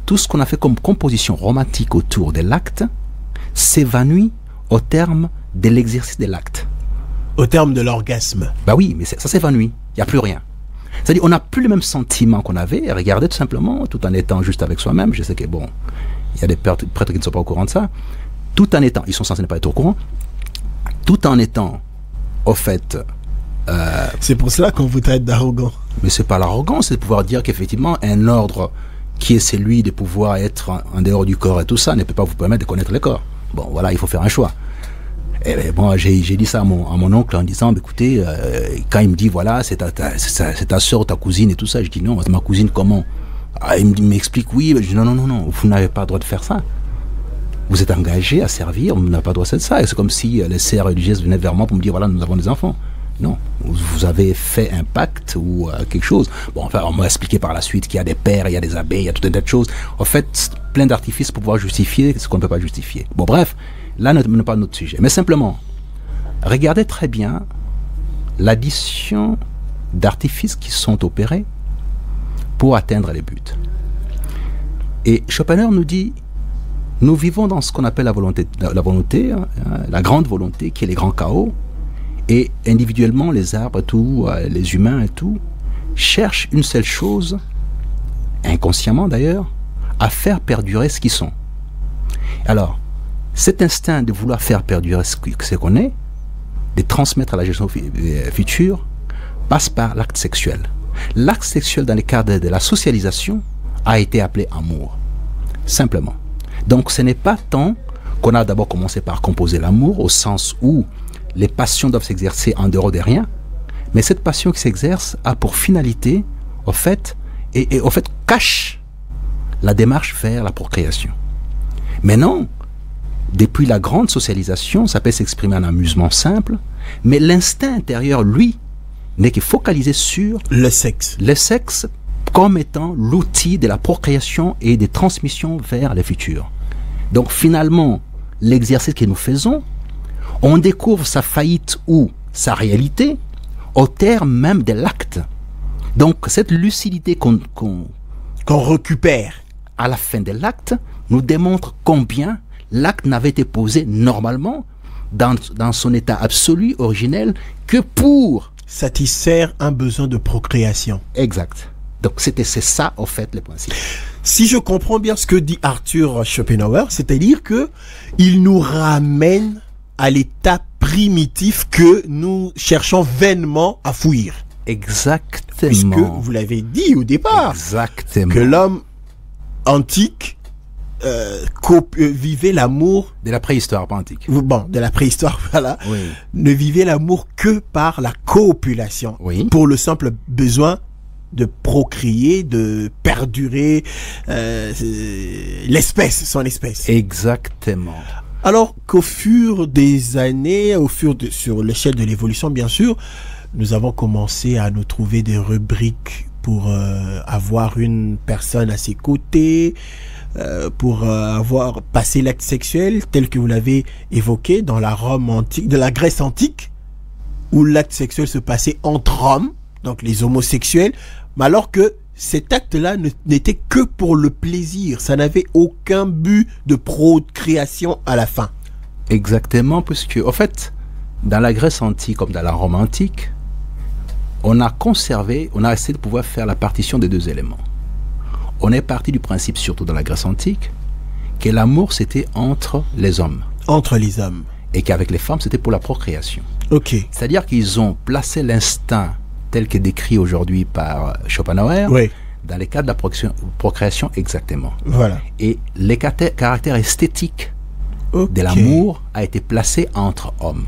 tout ce qu'on a fait comme composition romantique autour de l'acte s'évanouit au terme de l'exercice de l'acte. Au terme de l'orgasme. Bah oui, mais ça s'évanouit. Il n'y a plus rien. C'est-à-dire, on n'a plus le même sentiment qu'on avait. Regardez tout simplement, tout en étant juste avec soi-même. Je sais que bon, il y a des prêtres qui ne sont pas au courant de ça. Tout en étant, ils sont censés ne pas être au courant. Tout en étant, au fait... c'est pour cela qu'on vous traite d'arrogant. Mais c'est pas l'arrogance, c'est de pouvoir dire qu'effectivement, un ordre qui est celui de pouvoir être en dehors du corps et tout ça ne peut pas vous permettre de connaître le corps. Bon, voilà, il faut faire un choix. Et bien, moi, j'ai dit ça à mon oncle en disant, écoutez, quand il me dit, voilà, c'est ta soeur, ta cousine et tout ça, je dis non, c'est ma cousine comment? Il m'explique oui, je dis non, vous n'avez pas le droit de faire ça. Vous êtes engagé à servir, vous n'avez pas le droit de faire ça. Et c'est comme si les sœurs religieuses venaient vers moi pour me dire, voilà, nous avons des enfants. Non, vous avez fait un pacte ou quelque chose. Bon, enfin, on m'a expliqué par la suite qu'il y a des pères, il y a des abbés, il y a tout un tas de choses. En fait, plein d'artifices pour pouvoir justifier ce qu'on ne peut pas justifier. Bon, bref, là, ne pas notre sujet. Mais simplement, regardez très bien l'addition d'artifices qui sont opérés pour atteindre les buts. Et Schopenhauer nous dit, nous vivons dans ce qu'on appelle la volonté, la grande volonté, qui est les grands chaos. Et individuellement, les arbres, tout, les humains et tout, cherchent une seule chose, inconsciemment d'ailleurs, à faire perdurer ce qu'ils sont. Alors, cet instinct de vouloir faire perdurer ce qu'on est, de transmettre à la génération future, passe par l'acte sexuel. L'acte sexuel, dans le cadre de la socialisation, a été appelé amour. Simplement. Donc, ce n'est pas tant qu'on a d'abord commencé par composer l'amour, au sens où les passions doivent s'exercer en dehors de rien, mais cette passion qui s'exerce a pour finalité, au fait, cache la démarche vers la procréation. Mais non, depuis la grande socialisation, ça peut s'exprimer en amusement simple, mais l'instinct intérieur, lui, n'est que focalisé sur le sexe. Le sexe comme étant l'outil de la procréation et des transmissions vers les futurs. Donc finalement, l'exercice que nous faisons, on découvre sa faillite ou sa réalité au terme même de l'acte. Donc cette lucidité qu'on récupère à la fin de l'acte nous démontre combien l'acte n'avait été posé normalement dans son état absolu, originel, que pour satisfaire un besoin de procréation. Exact. Donc c'est ça en fait le principe. Si je comprends bien ce que dit Arthur Schopenhauer, c'est-à-dire que il nous ramène à l'état primitif que nous cherchons vainement à fuir. Exactement. Puisque vous l'avez dit au départ. Exactement. Que l'homme antique vivait l'amour... De la préhistoire, pas antique. Bon, de la préhistoire, voilà. Oui. Ne vivait l'amour que par la copulation. Oui. Pour le simple besoin de procréer, de perdurer l'espèce, son espèce. Exactement. Alors qu'au fur des années, sur l'échelle de l'évolution, bien sûr, nous avons commencé à nous trouver des rubriques pour avoir une personne à ses côtés, pour avoir passé l'acte sexuel tel que vous l'avez évoqué dans la Rome antique, de la Grèce antique, où l'acte sexuel se passait entre hommes, donc les homosexuels, mais alors que cet acte-là n'était que pour le plaisir, ça n'avait aucun but de procréation à la fin. Exactement, puisque, en fait, dans la Grèce antique comme dans la Rome antique, on a essayé de pouvoir faire la partition des deux éléments. On est parti du principe, surtout dans la Grèce antique, que l'amour c'était entre les hommes. Entre les hommes. Et qu'avec les femmes, c'était pour la procréation. Ok. C'est-à-dire qu'ils ont placé l'instinct tel que décrit aujourd'hui par Schopenhauer, oui, dans les cas de la procréation exactement. Voilà. Et les caractères esthétiques de l'amour a été placé entre hommes.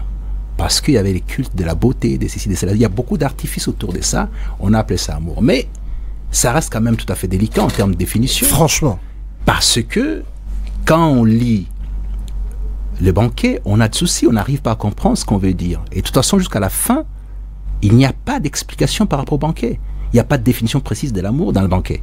Parce qu'il y avait les cultes de la beauté, des ceci, des cela. Il y a beaucoup d'artifices autour de ça. On a appelé ça amour. Mais ça reste quand même tout à fait délicat en termes de définition. Franchement. Parce que quand on lit le banquet, on a de soucis, on n'arrive pas à comprendre ce qu'on veut dire. Et de toute façon, jusqu'à la fin, il n'y a pas d'explication par rapport au banquet. Il n'y a pas de définition précise de l'amour dans le banquet.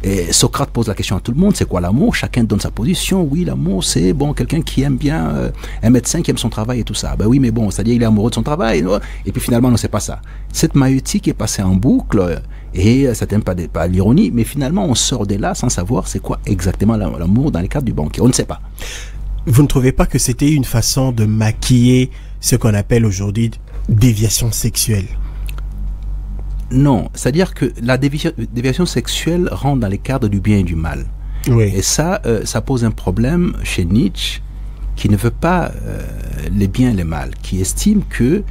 Et Socrate pose la question à tout le monde, c'est quoi l'amour? Chacun donne sa position. Oui, l'amour, c'est bon, quelqu'un qui aime bien, un médecin qui aime son travail et tout ça. Ben oui, mais bon, c'est-à-dire il est amoureux de son travail. Et puis finalement, non, c'est pas ça. Cette maïeutique est passée en boucle, et ça n'aime pas l'ironie, mais finalement, on sort de là sans savoir c'est quoi exactement l'amour dans les cadres du banquet. On ne sait pas. Vous ne trouvez pas que c'était une façon de maquiller ce qu'on appelle aujourd'hui déviation sexuelle? Non, c'est-à-dire que la déviation sexuelle rentre dans les cadres du bien et du mal. Oui. Et ça pose un problème chez Nietzsche, qui ne veut pas les biens et les mal, qui estime que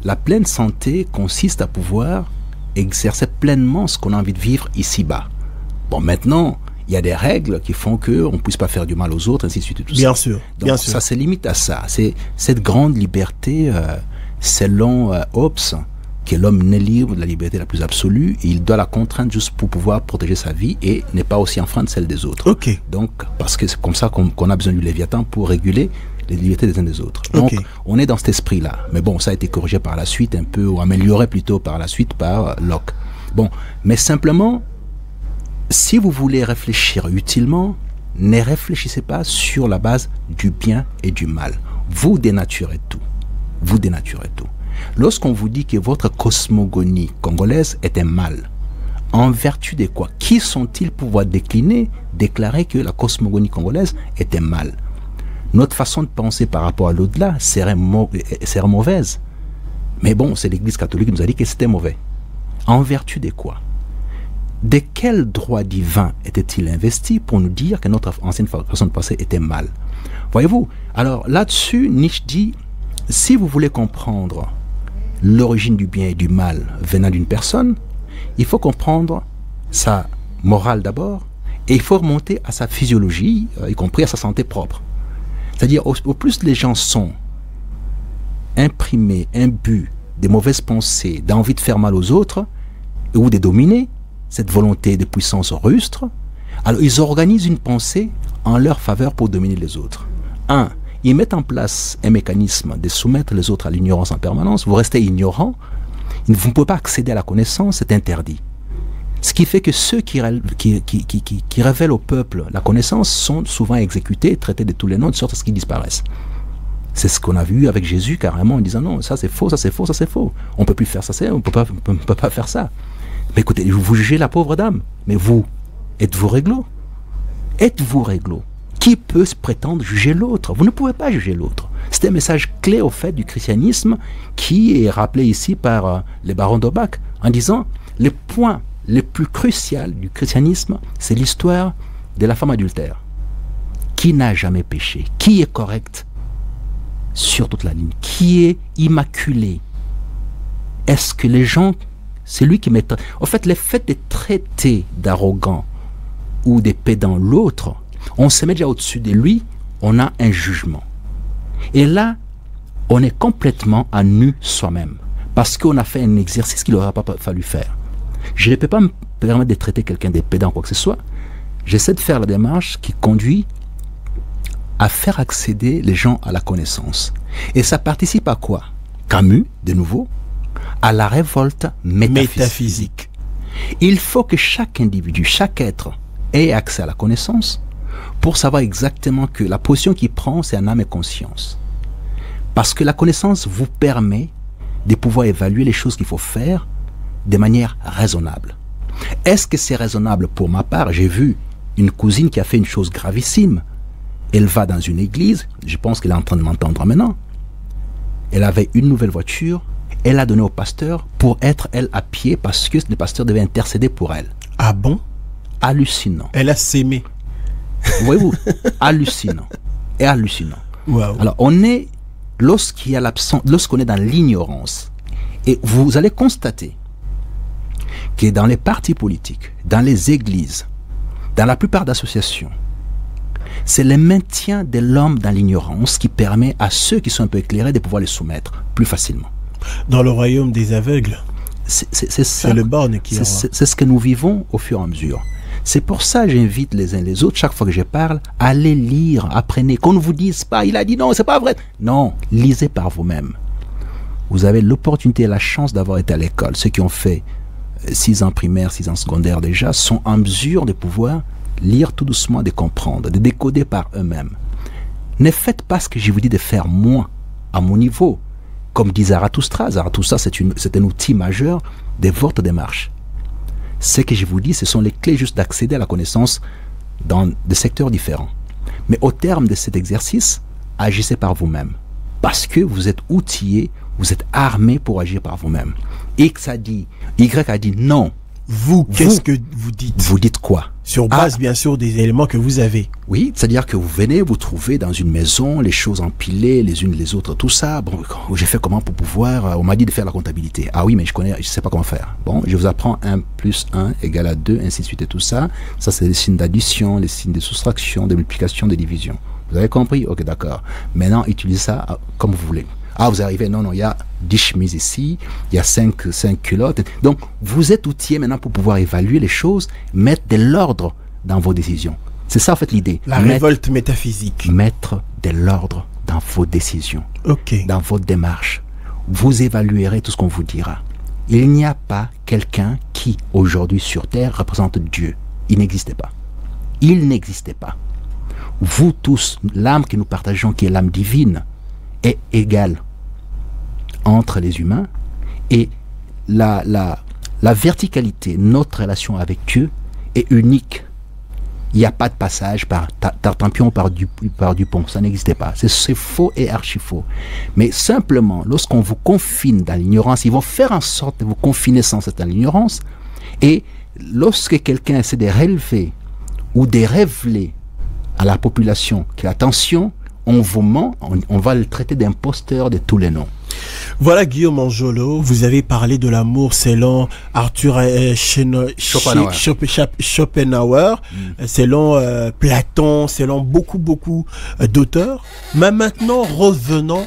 la pleine santé consiste à pouvoir exercer pleinement ce qu'on a envie de vivre ici-bas. Bon, maintenant, il y a des règles qui font qu'on ne puisse pas faire du mal aux autres, ainsi de suite. Et tout bien ça. sûr, Donc, bien sûr. Ça se limite à ça. C'est cette grande liberté, selon Hobbes, que l'homme n'est libre de la liberté la plus absolue, et il doit la contraindre juste pour pouvoir protéger sa vie et n'est pas aussi enfreindre celle des autres. Ok. Donc, parce que c'est comme ça qu'on a besoin du Léviathan pour réguler les libertés des uns des autres. Donc, on est dans cet esprit-là. Mais bon, ça a été corrigé par la suite un peu, ou amélioré plutôt par la suite par Locke. Bon, mais simplement, si vous voulez réfléchir utilement, ne réfléchissez pas sur la base du bien et du mal. Vous dénaturez tout. Vous dénaturez tout. Lorsqu'on vous dit que votre cosmogonie congolaise est un mal, en vertu de quoi? Qui sont-ils pour pouvoir déclarer que la cosmogonie congolaise est un mal? Notre façon de penser par rapport à l'au-delà serait mauvaise. Mais bon, c'est l'Église catholique qui nous a dit que c'était mauvais. En vertu de quoi? De quel droit divin était-il investi pour nous dire que notre ancienne façon de penser était mal? Voyez-vous? Alors là-dessus, Nietzsche dit, si vous voulez comprendre l'origine du bien et du mal venant d'une personne, il faut comprendre sa morale d'abord, et il faut remonter à sa physiologie, y compris à sa santé propre. C'est-à-dire, au plus les gens sont imprimés, imbus des mauvaises pensées, d'envie de faire mal aux autres, ou de dominer, cette volonté de puissance rustre, alors ils organisent une pensée en leur faveur pour dominer les autres. Ils mettent en place un mécanisme de soumettre les autres à l'ignorance en permanence. Vous restez ignorant, vous ne pouvez pas accéder à la connaissance, c'est interdit. Ce qui fait que ceux qui révèlent au peuple la connaissance sont souvent exécutés, traités de tous les noms, de sorte à ce qu'ils disparaissent. C'est ce qu'on a vu avec Jésus carrément en disant non, ça c'est faux, ça c'est faux, ça c'est faux. On ne peut plus faire ça, on ne peut pas faire ça. Mais écoutez, vous jugez la pauvre dame, mais vous, êtes-vous réglo? Êtes-vous réglo? Qui peut se prétendre juger l'autre? Vous ne pouvez pas juger l'autre. C'est un message clé au fait du christianisme qui est rappelé ici par les barons d'Aubac en disant le point le plus crucial du christianisme, c'est l'histoire de la femme adultère. Qui n'a jamais péché? Qui est correct sur toute la ligne? Qui est immaculé? Est-ce que les gens, c'est lui qui met... En fait, le fait de traiter d'arrogant ou de pédant l'autre, on se met déjà au-dessus de lui, on a un jugement. Et là, on est complètement à nu soi-même. Parce qu'on a fait un exercice qu'il n'aurait pas fallu faire. Je ne peux pas me permettre de traiter quelqu'un de pédant ou quoi que ce soit. J'essaie de faire la démarche qui conduit à faire accéder les gens à la connaissance. Et ça participe à quoi? Camus, de nouveau, à la révolte métaphysique. Il faut que chaque individu, chaque être ait accès à la connaissance pour savoir exactement que la position qu'il prend, c'est en âme et conscience. Parce que la connaissance vous permet de pouvoir évaluer les choses qu'il faut faire de manière raisonnable. Est-ce que c'est raisonnable? Pour ma part, j'ai vu une cousine qui a fait une chose gravissime. Elle va dans une église, je pense qu'elle est en train de m'entendre maintenant. Elle avait une nouvelle voiture, elle l'a donnée au pasteur pour être, elle, à pied, parce que le pasteur devait intercéder pour elle. Ah bon? Hallucinant. Elle a sémé. Voyez-vous? Hallucinant. Et hallucinant. Wow. Alors, lorsqu'on est dans l'ignorance, et vous allez constater que dans les partis politiques, dans les églises, dans la plupart d'associations, c'est le maintien de l'homme dans l'ignorance qui permet à ceux qui sont un peu éclairés de pouvoir les soumettre plus facilement. Dans le royaume des aveugles, c'est c'est le borgne qui c'est ce que nous vivons au fur et à mesure. C'est pour ça que j'invite les uns les autres, chaque fois que je parle, à aller lire, apprenez. Qu'on ne vous dise pas, il a dit non, c'est pas vrai. Non, lisez par vous-même. Vous avez l'opportunité et la chance d'avoir été à l'école. Ceux qui ont fait 6 ans primaire, 6 ans secondaire déjà, sont en mesure de pouvoir lire tout doucement, de comprendre, de décoder par eux-mêmes. Ne faites pas ce que je vous dis de faire moi, à mon niveau. Comme dit Zarathustra, Zarathustra c'est un outil majeur de votre démarche. Ce que je vous dis, ce sont les clés juste d'accéder à la connaissance dans des secteurs différents. Mais au terme de cet exercice, agissez par vous-même. Parce que vous êtes outillés, vous êtes armés pour agir par vous-même. X a dit, Y a dit non. Qu'est-ce que vous dites? Vous dites quoi? Sur base, bien sûr, des éléments que vous avez. Oui, c'est-à-dire que vous venez, vous trouvez dans une maison les choses empilées les unes les autres, tout ça. Bon, j'ai fait comment pour pouvoir... on m'a dit de faire la comptabilité. Ah oui, mais je sais pas comment faire. Bon, je vous apprends 1 plus 1 égale à 2, ainsi de suite et tout ça. Ça, c'est les signes d'addition, les signes de soustraction, de multiplication, de division. Vous avez compris? Ok, d'accord. Maintenant, utilisez ça comme vous voulez. Ah, vous arrivez, non, il y a 10 chemises ici, il y a 5 culottes. Donc, vous êtes outillé maintenant pour pouvoir évaluer les choses, mettre de l'ordre dans vos décisions. C'est ça, en fait, l'idée. La révolte métaphysique. Mettre de l'ordre dans vos décisions, dans votre démarche. Vous évaluerez tout ce qu'on vous dira. Il n'y a pas quelqu'un qui, aujourd'hui, sur Terre, représente Dieu. Il n'existait pas. Il n'existait pas. Vous tous, l'âme que nous partageons, qui est l'âme divine, est égale entre les humains, et la verticalité, notre relation avec Dieu est unique. Il n'y a pas de passage par Tartampion ou par Dupont, ça n'existait pas. C'est faux et archi faux. Mais simplement, lorsqu'on vous confine dans l'ignorance, ils vont faire en sorte de vous confiner sans être dans l'ignorance, et lorsque quelqu'un essaie de relever ou de révéler à la population que, attention, on vous ment, on va le traiter d'imposteur de tous les noms. Voilà, Guillaume Anjolo, vous avez parlé de l'amour selon Arthur Schopenhauer, selon Platon, selon beaucoup d'auteurs. Mais maintenant, revenons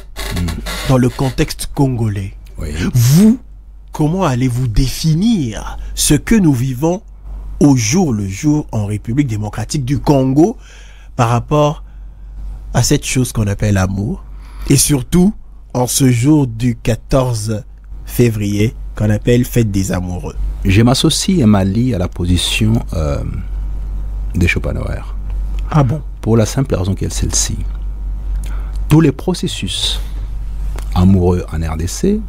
dans le contexte congolais. Oui. Vous, comment allez-vous définir ce que nous vivons au jour le jour en République démocratique du Congo par rapport à cette chose qu'on appelle l'amour, et surtout en ce jour du 14 février qu'on appelle fête des amoureux? Je m'associe et m'allie à la position de Schopenhauer. Ah bon? Pour la simple raison qu'elle est celle-ci. Tous les processus amoureux en RDC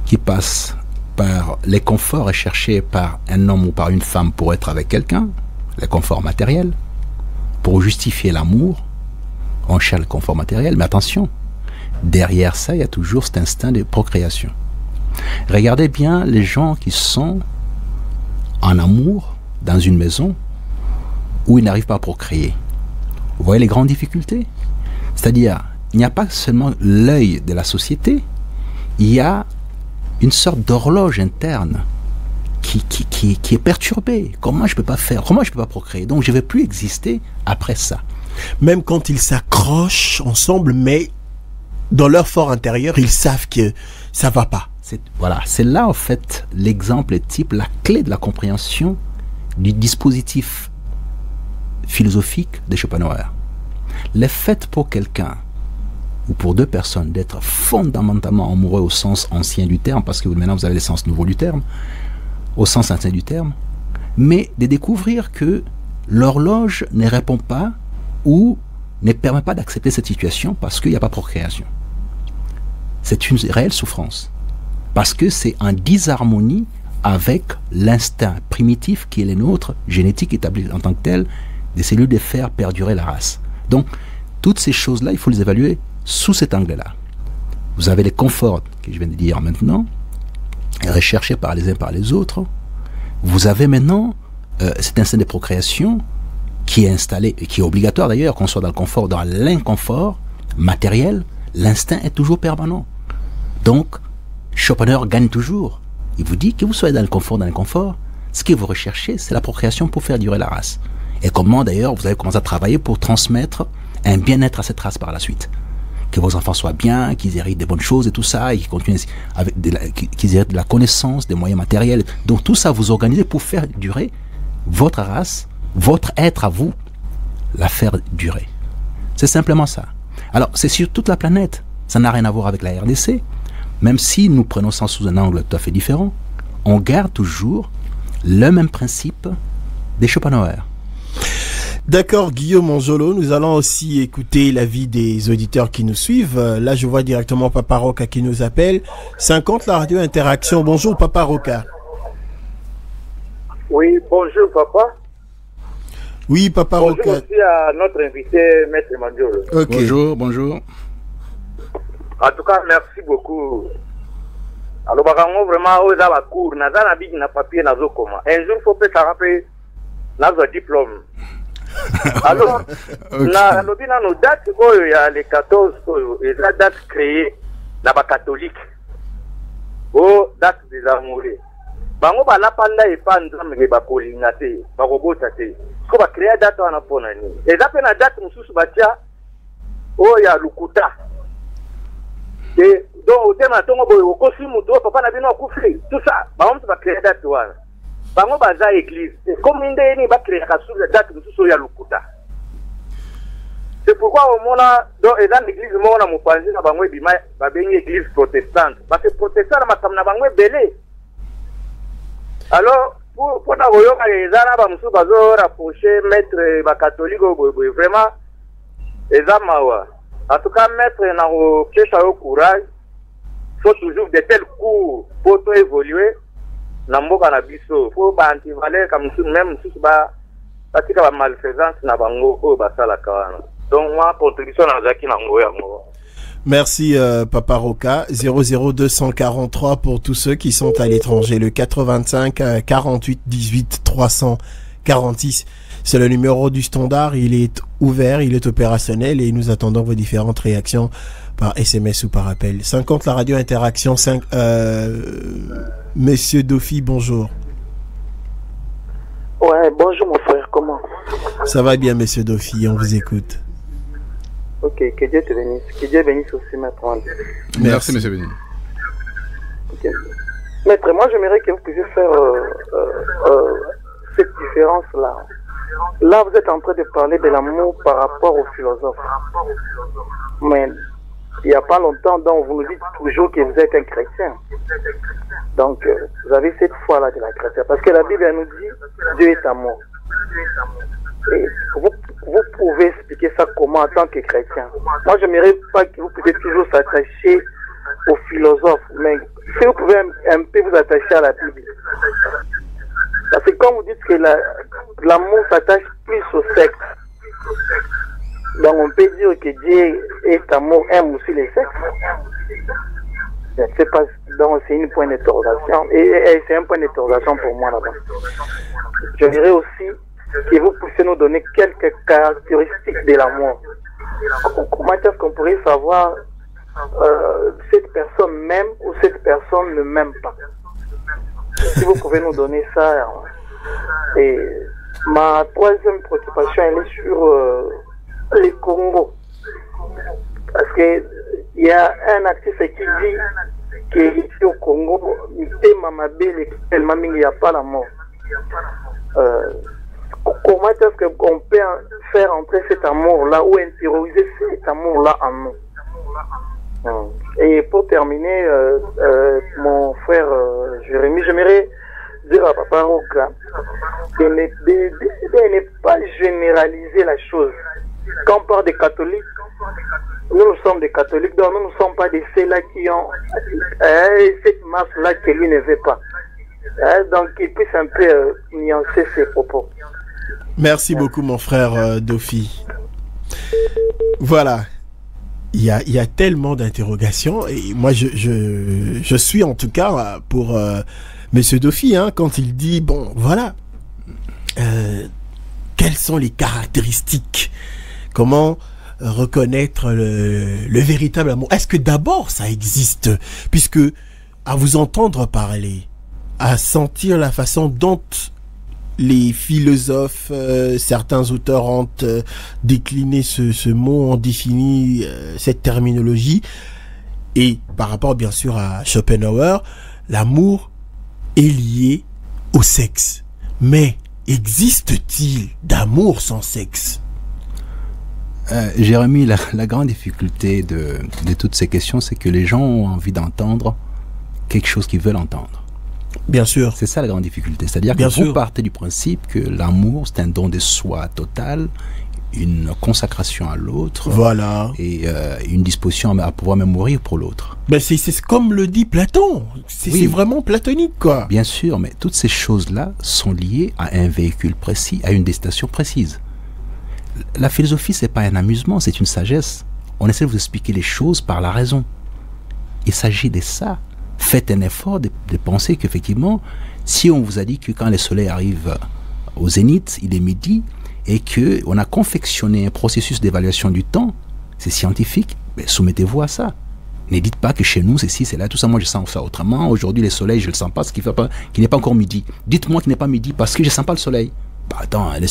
qui passent par les conforts recherchés par un homme ou par une femme pour être avec quelqu'un, les conforts matériels, pour justifier l'amour, on cherche le confort matériel, mais attention, derrière ça, il y a toujours cet instinct de procréation. Regardez bien les gens qui sont en amour dans une maison où ils n'arrivent pas à procréer. Vous voyez les grandes difficultés? C'est-à-dire, il n'y a pas seulement l'œil de la société, il y a une sorte d'horloge interne qui est perturbé. Comment je peux pas faire? Comment je peux pas procréer? Donc je ne vais plus exister après ça. Même quand ils s'accrochent ensemble, mais dans leur fort intérieur, ils savent que ça va pas. Voilà, c'est là en fait l'exemple type, la clé de la compréhension du dispositif philosophique de Schopenhauer. Le fait pour quelqu'un ou pour deux personnes d'être fondamentalement amoureux au sens ancien du terme, parce que maintenant vous avez le sens nouveau du terme, au sens ancien du terme, mais de découvrir que l'horloge ne répond pas ou ne permet pas d'accepter cette situation parce qu'il n'y a pas procréation. C'est une réelle souffrance. Parce que c'est en disharmonie avec l'instinct primitif qui est le nôtre, génétique établi en tant que tel, des cellules de faire perdurer la race. Donc, toutes ces choses-là, il faut les évaluer sous cet angle-là. Vous avez les conforts que je viens de dire maintenant, recherchés par les uns par les autres. Vous avez maintenant cet instinct de procréation qui est installé, et qui est obligatoire d'ailleurs, qu'on soit dans le confort, dans l'inconfort matériel, l'instinct est toujours permanent. Donc, Schopenhauer gagne toujours. Il vous dit que vous soyez dans le confort, ce que vous recherchez, c'est la procréation pour faire durer la race. Et comment d'ailleurs vous avez commencé à travailler pour transmettre un bien-être à cette race par la suite. Que vos enfants soient bien, qu'ils héritent des bonnes choses et tout ça, et qu'ils continuent avec qu'ils héritent de la connaissance, des moyens matériels. Donc tout ça, vous organisez pour faire durer votre race, votre être à vous, la faire durer. C'est simplement ça. Alors, c'est sur toute la planète. Ça n'a rien à voir avec la RDC. Même si nous prenons ça sous un angle tout à fait différent, on garde toujours le même principe des Schopenhauer. D'accord, Guillaume Anjolo, nous allons aussi écouter l'avis des auditeurs qui nous suivent. Là, je vois directement Papa Roca qui nous appelle. 50, la radio Interaction. Bonjour, Papa Roca. Oui, bonjour, papa. Oui, Papa Roca. Bonjour aussi à notre invité, Maître Mandiolo. Okay. Bonjour. En tout cas, merci beaucoup. Alors, vraiment, aux la cour, n'a pas na papier, n'a pas comment. Un jour, il faut peut-être rappeler, n'a pas diplôme. Alors, na lobina no date oyo ya le 14 oyo et la date créée na ba catholique. Oh, date des amoureux. Bango ba la panda e panda me ba kolinga te, ba robota te. Ko ba créer date wana pona ni. Et ça pe na date mususu batia oh ya lukuta. Et donc au thème tongo boyo ko si muto papa na bino kufi. Tout ça, ba on va créer date wana. Bango baza église. Comme inde ni ba créer ka sur date mususu ya lukuta. C'est pourquoi au mona dans l'église mona mopanzi na bango bima ba bengi église protestante. Parce que protestant na makamna bango belé. Alors pour na royoka les arabes musu bazo rapprocher maître ba catholique vraiment ezamawa. En tout cas maître na o kesha au courage. Faut toujours de tels cours pour to évoluer na mboka na biso. Faut ba antivaler comme même si ba patika ba malfaisance na bango o basala kawana. Donc moi contribution na zaki na ngo ya ngo. Merci Papa Roca. 00243 pour tous ceux qui sont à l'étranger. Le 425 48 18 346. C'est le numéro du standard. Il est ouvert, il est opérationnel et nous attendons vos différentes réactions par SMS ou par appel. 50 la radio Interaction. Monsieur Dofi, bonjour. Ouais, bonjour mon frère, comment? Ça va bien Monsieur Dofi, on vous écoute. Ok, que Dieu te bénisse. Que Dieu bénisse aussi Maître. Merci Monsieur Béni. Okay. Maître, moi j'aimerais que vous puissiez faire cette différence-là. Là, vous êtes en train de parler de l'amour par rapport aux philosophes. Mais il n'y a pas longtemps, donc vous nous dites toujours que vous êtes un chrétien. Donc, vous avez cette foi-là de la chrétienne. Parce que la Bible elle nous dit Dieu est amour. Et vous pouvez expliquer ça comment en tant que chrétien? Moi, je n'aimerais pas que vous puissiez toujours s'attacher aux philosophes, mais si vous pouvez un peu vous attacher à la Bible. Parce que quand vous dites que l'amour s'attache plus au sexe, donc on peut dire que Dieu est amour, aime aussi les sexes. Je ne sais pas, donc c'est une point d'interrogation, et c'est un point d'interrogation pour moi là-bas. Je dirais aussi que vous puissiez nous donner quelques caractéristiques de l'amour. Comment est-ce qu'on pourrait savoir cette personne m'aime ou cette personne ne m'aime pas? Si vous pouvez nous donner ça. Et ma troisième préoccupation elle est sur les Congo. Parce que il y a un artiste qui dit qu'ici au Congo, il n'y a pas l'amour. Comment est-ce qu'on peut faire entrer cet amour-là ou intérioriser cet amour-là en nous? Et pour terminer, mon frère Jérémy, j'aimerais dire à Papa Roca de ne pas généraliser la chose. Quand on parle des catholiques, nous sommes des catholiques, donc nous ne sommes pas de ceux-là qui ont cette masse-là que lui ne veut pas. Donc il puisse un peu nuancer ses propos. Merci beaucoup mon frère Dofi. Voilà. Il y a tellement d'interrogations et moi je suis en tout cas pour Monsieur Dofi quand il dit bon voilà quelles sont les caractéristiques, comment reconnaître le véritable amour. Est-ce que d'abord ça existe, puisque à vous entendre parler, à sentir la façon dont les philosophes, certains auteurs ont décliné ce mot, ont défini cette terminologie, et par rapport bien sûr à Schopenhauer, l'amour est lié au sexe. Mais existe-t-il d'amour sans sexe? Jérémy, la grande difficulté de toutes ces questions, c'est que les gens ont envie d'entendre quelque chose qu'ils veulent entendre. Bien sûr. C'est ça la grande difficulté. C'est-à-dire que vous partez du principe que l'amour, c'est un don de soi total, une consacration à l'autre. Voilà. Et une disposition à pouvoir même mourir pour l'autre. Ben c'est comme le dit Platon. C'est vraiment platonique, quoi. Bien sûr, mais toutes ces choses-là sont liées à un véhicule précis, à une destination précise. La philosophie, c'est pas un amusement, c'est une sagesse. On essaie de vous expliquer les choses par la raison. Il s'agit de ça. Faites un effort de penser qu'effectivement, si on vous a dit que quand le soleil arrive au zénith, il est midi, et qu'on a confectionné un processus d'évaluation du temps, c'est scientifique, ben soumettez-vous à ça. Ne dites pas que chez nous, c'est ci, c'est là, tout ça, moi je sens faire autrement. Aujourd'hui, le soleil, je ne le sens pas, ce qui fait pas, qu'il n'est pas encore midi. Dites-moi qu'il n'est pas midi parce que je ne sens pas le soleil. Bah attends, le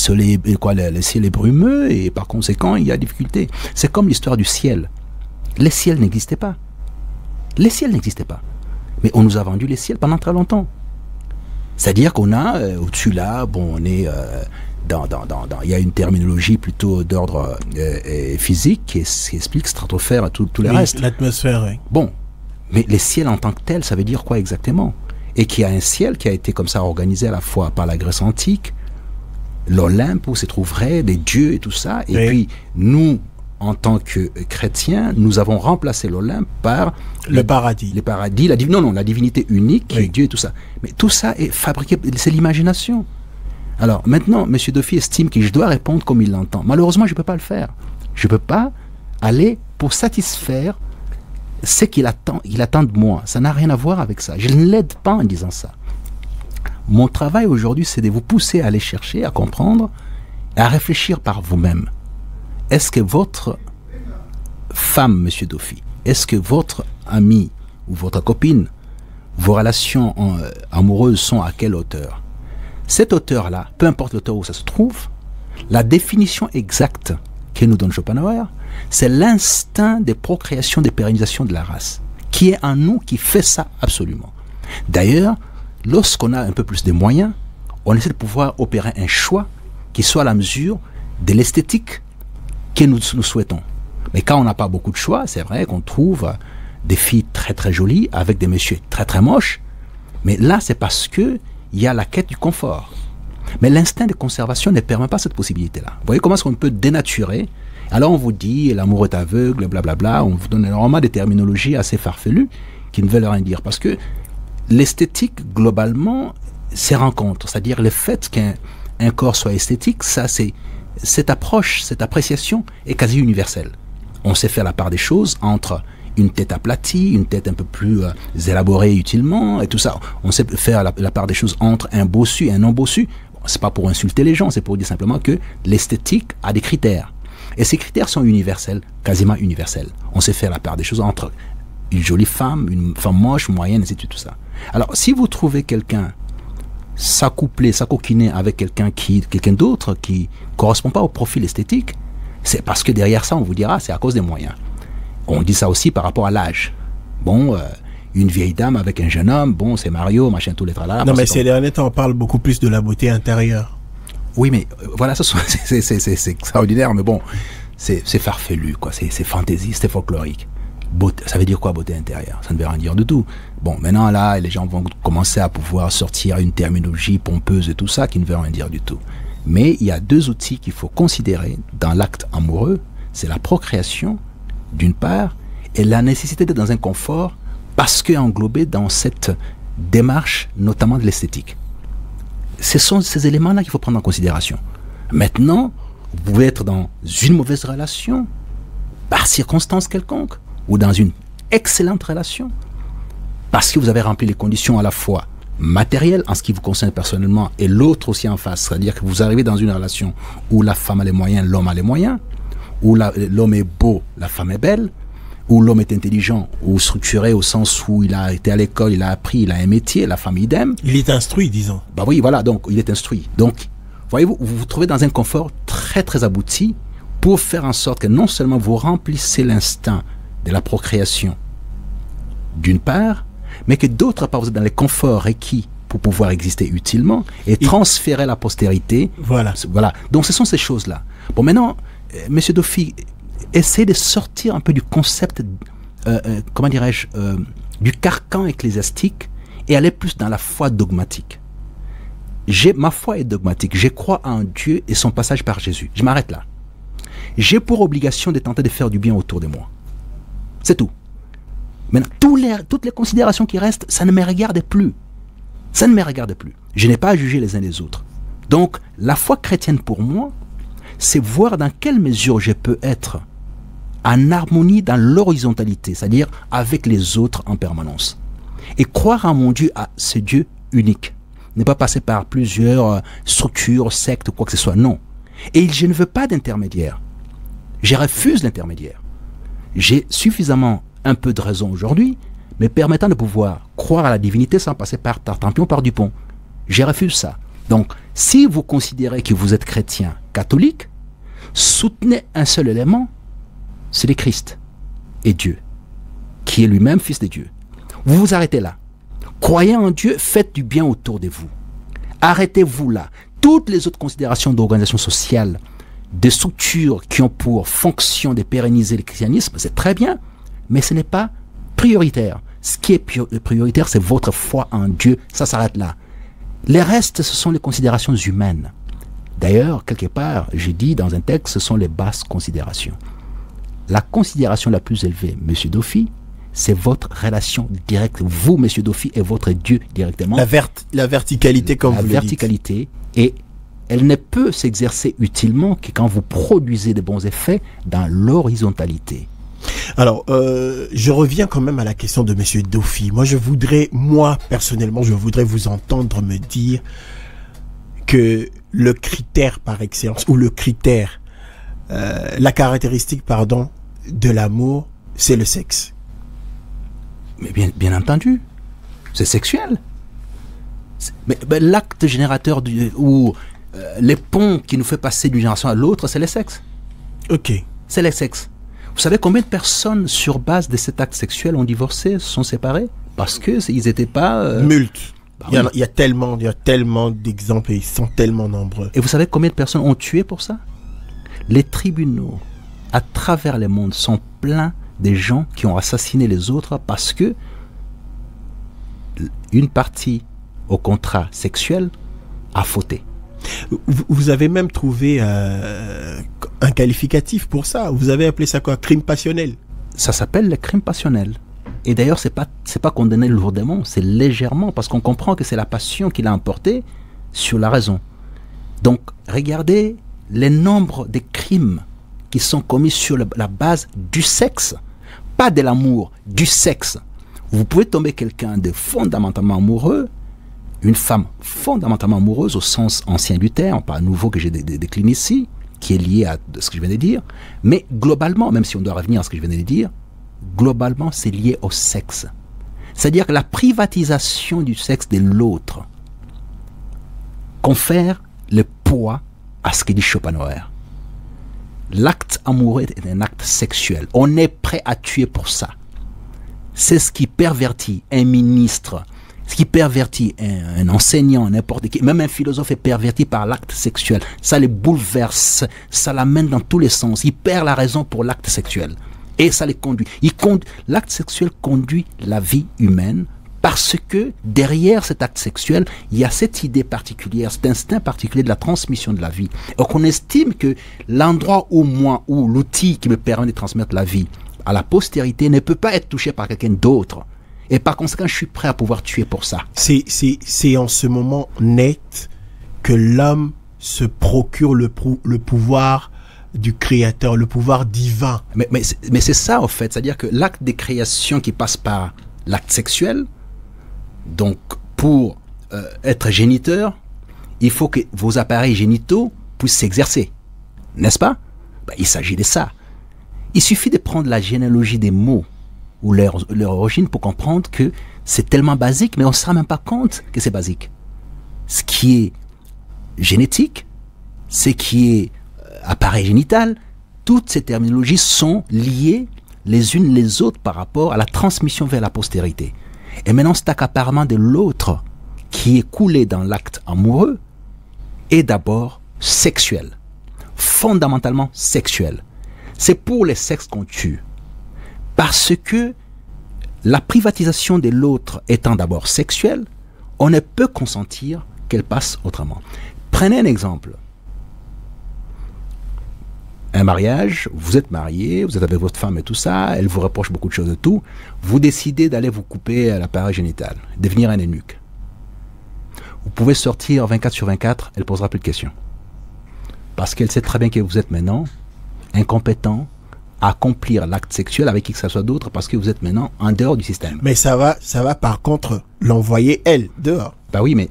ciel est brumeux et par conséquent, il y a difficulté. C'est comme l'histoire du ciel. Les ciels n'existaient pas. Les ciels n'existaient pas. Mais on nous a vendu les ciels pendant très longtemps. C'est-à-dire qu'on a, au-dessus là, bon, on est il y a une terminologie plutôt d'ordre physique qui explique stratosphère et tout le reste. L'atmosphère, oui. Bon, mais les ciels en tant que tels, ça veut dire quoi exactement? Et qu'il y a un ciel qui a été comme ça organisé à la fois par la Grèce antique, l'Olympe où se trouveraient des dieux et tout ça, et puis nous, en tant que chrétiens, nous avons remplacé l'Olympe par le paradis. Le paradis, la divinité unique, Dieu et tout ça. Mais tout ça est fabriqué, c'est l'imagination. Alors maintenant, M. Dofi estime que je dois répondre comme il l'entend. Malheureusement, je ne peux pas le faire. Je ne peux pas aller pour satisfaire ce qu'il attend de moi. Ça n'a rien à voir avec ça. Je ne l'aide pas en disant ça. Mon travail aujourd'hui, c'est de vous pousser à aller chercher, à comprendre, à réfléchir par vous-même. Est-ce que votre femme, M. Dofi, est-ce que votre ami ou votre copine, vos relations amoureuses sont à quelle hauteur? Cette hauteur-là, peu importe l'auteur où ça se trouve, la définition exacte que nous donne Schopenhauer, c'est l'instinct de procréation, de pérennisation de la race, qui est en nous, qui fait ça absolument. D'ailleurs, lorsqu'on a un peu plus de moyens, on essaie de pouvoir opérer un choix qui soit à la mesure de l'esthétique que nous souhaitons. Mais quand on n'a pas beaucoup de choix, c'est vrai qu'on trouve des filles très très jolies avec des messieurs très très moches, mais là c'est parce que il y a la quête du confort. Mais l'instinct de conservation ne permet pas cette possibilité-là. Vous voyez comment est-ce qu'on peut dénaturer? Alors on vous dit l'amour est aveugle, blablabla, on vous donne énormément de terminologies assez farfelues qui ne veulent rien dire. Parce que l'esthétique, globalement, c'est rencontre. C'est-à-dire le fait qu'un corps soit esthétique, ça c'est cette approche, cette appréciation est quasi universelle. On sait faire la part des choses entre une tête aplatie, une tête un peu plus élaborée utilement, et tout ça. On sait faire la part des choses entre un bossu et un non bossu. Bon, c'est pas pour insulter les gens, c'est pour dire simplement que l'esthétique a des critères. Et ces critères sont universels, quasiment universels. On sait faire la part des choses entre une jolie femme, une femme moche, moyenne, etc. Tout ça. Alors, si vous trouvez quelqu'un s'accoupler, s'acoquiner avec quelqu'un d'autre qui ne correspond pas au profil esthétique, c'est parce que derrière ça, on vous dira, c'est à cause des moyens. On dit ça aussi par rapport à l'âge. Bon, une vieille dame avec un jeune homme, bon, c'est Mario, machin, tous les tralala. Non, mais ces derniers temps, on parle beaucoup plus de la beauté intérieure. Oui, mais voilà, c'est extraordinaire, mais bon, c'est farfelu, quoi. C'est fantaisiste, c'est folklorique. Beauté, ça veut dire quoi, beauté intérieure? Ça ne veut rien dire du tout. Bon, maintenant, là, les gens vont commencer à pouvoir sortir une terminologie pompeuse et tout ça qui ne veut rien dire du tout. Mais il y a deux outils qu'il faut considérer dans l'acte amoureux, c'est la procréation d'une part, et la nécessité d'être dans un confort parce que englobé dans cette démarche, notamment de l'esthétique. Ce sont ces éléments-là qu'il faut prendre en considération. Maintenant, vous pouvez être dans une mauvaise relation, par circonstance quelconque, ou dans une excellente relation, parce que vous avez rempli les conditions à la fois matérielles, en ce qui vous concerne personnellement, et l'autre aussi en face. C'est-à-dire que vous arrivez dans une relation où la femme a les moyens, l'homme a les moyens, où l'homme est beau, la femme est belle, où l'homme est intelligent ou structuré au sens où il a été à l'école, il a appris, il a un métier, la femme idem. Il est instruit, disons. Bah oui, voilà, donc il est instruit. Donc, voyez-vous, vous vous trouvez dans un confort très très abouti pour faire en sorte que non seulement vous remplissez l'instinct de la procréation, d'une part, mais que d'autre part, vous êtes dans les conforts requis pour pouvoir exister utilement et transférer la postérité. Voilà. Voilà. Donc ce sont ces choses-là. Bon, maintenant, Monsieur Dofy, essayez de sortir un peu du concept, comment dirais-je, du carcan ecclésiastique et aller plus dans la foi dogmatique. Ma foi est dogmatique. Je crois en Dieu et son passage par Jésus. Je m'arrête là. J'ai pour obligation de tenter de faire du bien autour de moi. C'est tout. Maintenant, toutes les considérations qui restent, ça ne me regarde plus. Ça ne me regarde plus. Je n'ai pas à juger les uns les autres. Donc, la foi chrétienne pour moi, c'est voir dans quelle mesure je peux être en harmonie dans l'horizontalité, c'est-à-dire avec les autres en permanence. Et croire en mon Dieu, à ce Dieu unique. Ne pas passer par plusieurs structures, sectes, quoi que ce soit. Non. Et je ne veux pas d'intermédiaire. Je refuse l'intermédiaire. J'ai suffisamment un peu de raison aujourd'hui, mais permettant de pouvoir croire à la divinité sans passer par Tartampion, par Dupont. Je refuse ça. Donc, si vous considérez que vous êtes chrétien catholique, soutenez un seul élément, c'est le Christ et Dieu, qui est lui-même fils de Dieu. Vous vous arrêtez là. Croyez en Dieu, faites du bien autour de vous. Arrêtez-vous là. Toutes les autres considérations d'organisation sociale, des structures qui ont pour fonction de pérenniser le christianisme, c'est très bien, mais ce n'est pas prioritaire. Ce qui est prioritaire, c'est votre foi en Dieu. Ça s'arrête là. Les restes, ce sont les considérations humaines. D'ailleurs, quelque part, j'ai dit dans un texte, ce sont les basses considérations. La considération la plus élevée, Monsieur Dofy, c'est votre relation directe. Vous, Monsieur Dofy, et votre Dieu directement. La verticalité, comme vous le dites. La verticalité, et elle ne peut s'exercer utilement que quand vous produisez de bons effets dans l'horizontalité. Alors, je reviens quand même à la question de Monsieur Dofy. Moi, personnellement, je voudrais vous entendre me dire que le critère par excellence, ou le critère, la caractéristique, pardon, de l'amour, c'est le sexe. Mais bien entendu, c'est sexuel. Mais l'acte générateur ou les ponts qui nous fait passer d'une génération à l'autre, c'est le sexe. Ok. C'est le sexe. Vous savez combien de personnes sur base de cet acte sexuel ont divorcé, se sont séparés parce que ils n'étaient pas multes. Bah, il y a tellement d'exemples et ils sont tellement nombreux. Et vous savez combien de personnes ont tué pour ça? Les tribunaux à travers le monde sont pleins des gens qui ont assassiné les autres parce que une partie au contrat sexuel a fauté. Vous avez même trouvé un qualificatif pour ça. Vous avez appelé ça quoi? Crime passionnel. Ça s'appelle le crime passionnel. Et d'ailleurs, c'est pas condamné lourdement, c'est légèrement, parce qu'on comprend que c'est la passion qui l'a emporté sur la raison. Donc, regardez les nombres de crimes qui sont commis sur la base du sexe, pas de l'amour, du sexe. Vous pouvez tomber quelqu'un de fondamentalement amoureux, une femme fondamentalement amoureuse au sens ancien du terme, pas nouveau que j'ai décliné ici, qui est lié à ce que je viens de dire, mais globalement, même si on doit revenir à ce que je viens de dire, globalement, c'est lié au sexe. C'est-à-dire que la privatisation du sexe de l'autre confère le poids à ce que dit Schopenhauer. L'acte amoureux est un acte sexuel. On est prêt à tuer pour ça. C'est ce qui pervertit un ministre, ce qui pervertit un enseignant, n'importe qui, même un philosophe est perverti par l'acte sexuel. Ça le bouleverse, ça l'amène dans tous les sens. Il perd la raison pour l'acte sexuel. Et ça les conduit. L'acte sexuel conduit la vie humaine parce que derrière cet acte sexuel, il y a cette idée particulière, cet instinct particulier de la transmission de la vie. Donc on estime que l'endroit où moi, ou l'outil qui me permet de transmettre la vie, à la postérité ne peut pas être touché par quelqu'un d'autre. Et par conséquent, je suis prêt à pouvoir tuer pour ça. C'est en ce moment net que l'homme se procure le pouvoir du créateur, le pouvoir divin. Mais c'est ça, en fait. C'est-à-dire que l'acte de création qui passe par l'acte sexuel, donc pour être géniteur, il faut que vos appareils génitaux puissent s'exercer. N'est-ce pas? Il s'agit de ça. Il suffit de prendre la généalogie des mots ou leur origine pour comprendre que c'est tellement basique, mais on ne se rend même pas compte que c'est basique. Ce qui est génétique, ce qui est appareil génital, toutes ces terminologies sont liées les unes les autres par rapport à la transmission vers la postérité. Et maintenant, cet accaparement de l'autre qui est coulé dans l'acte amoureux est d'abord sexuel, fondamentalement sexuel. C'est pour les sexes qu'on tue. Parce que la privatisation de l'autre étant d'abord sexuelle, on ne peut consentir qu'elle passe autrement. Prenez un exemple. Un mariage, vous êtes marié, vous êtes avec votre femme et tout ça, elle vous reproche beaucoup de choses et tout, vous décidez d'aller vous couper l'appareil génital, devenir un eunuque. Vous pouvez sortir 24/24, elle ne posera plus de questions. Parce qu'elle sait très bien que vous êtes maintenant incompétent à accomplir l'acte sexuel avec qui que ce soit d'autre parce que vous êtes maintenant en dehors du système. Mais ça va par contre l'envoyer elle dehors. Bah oui, mais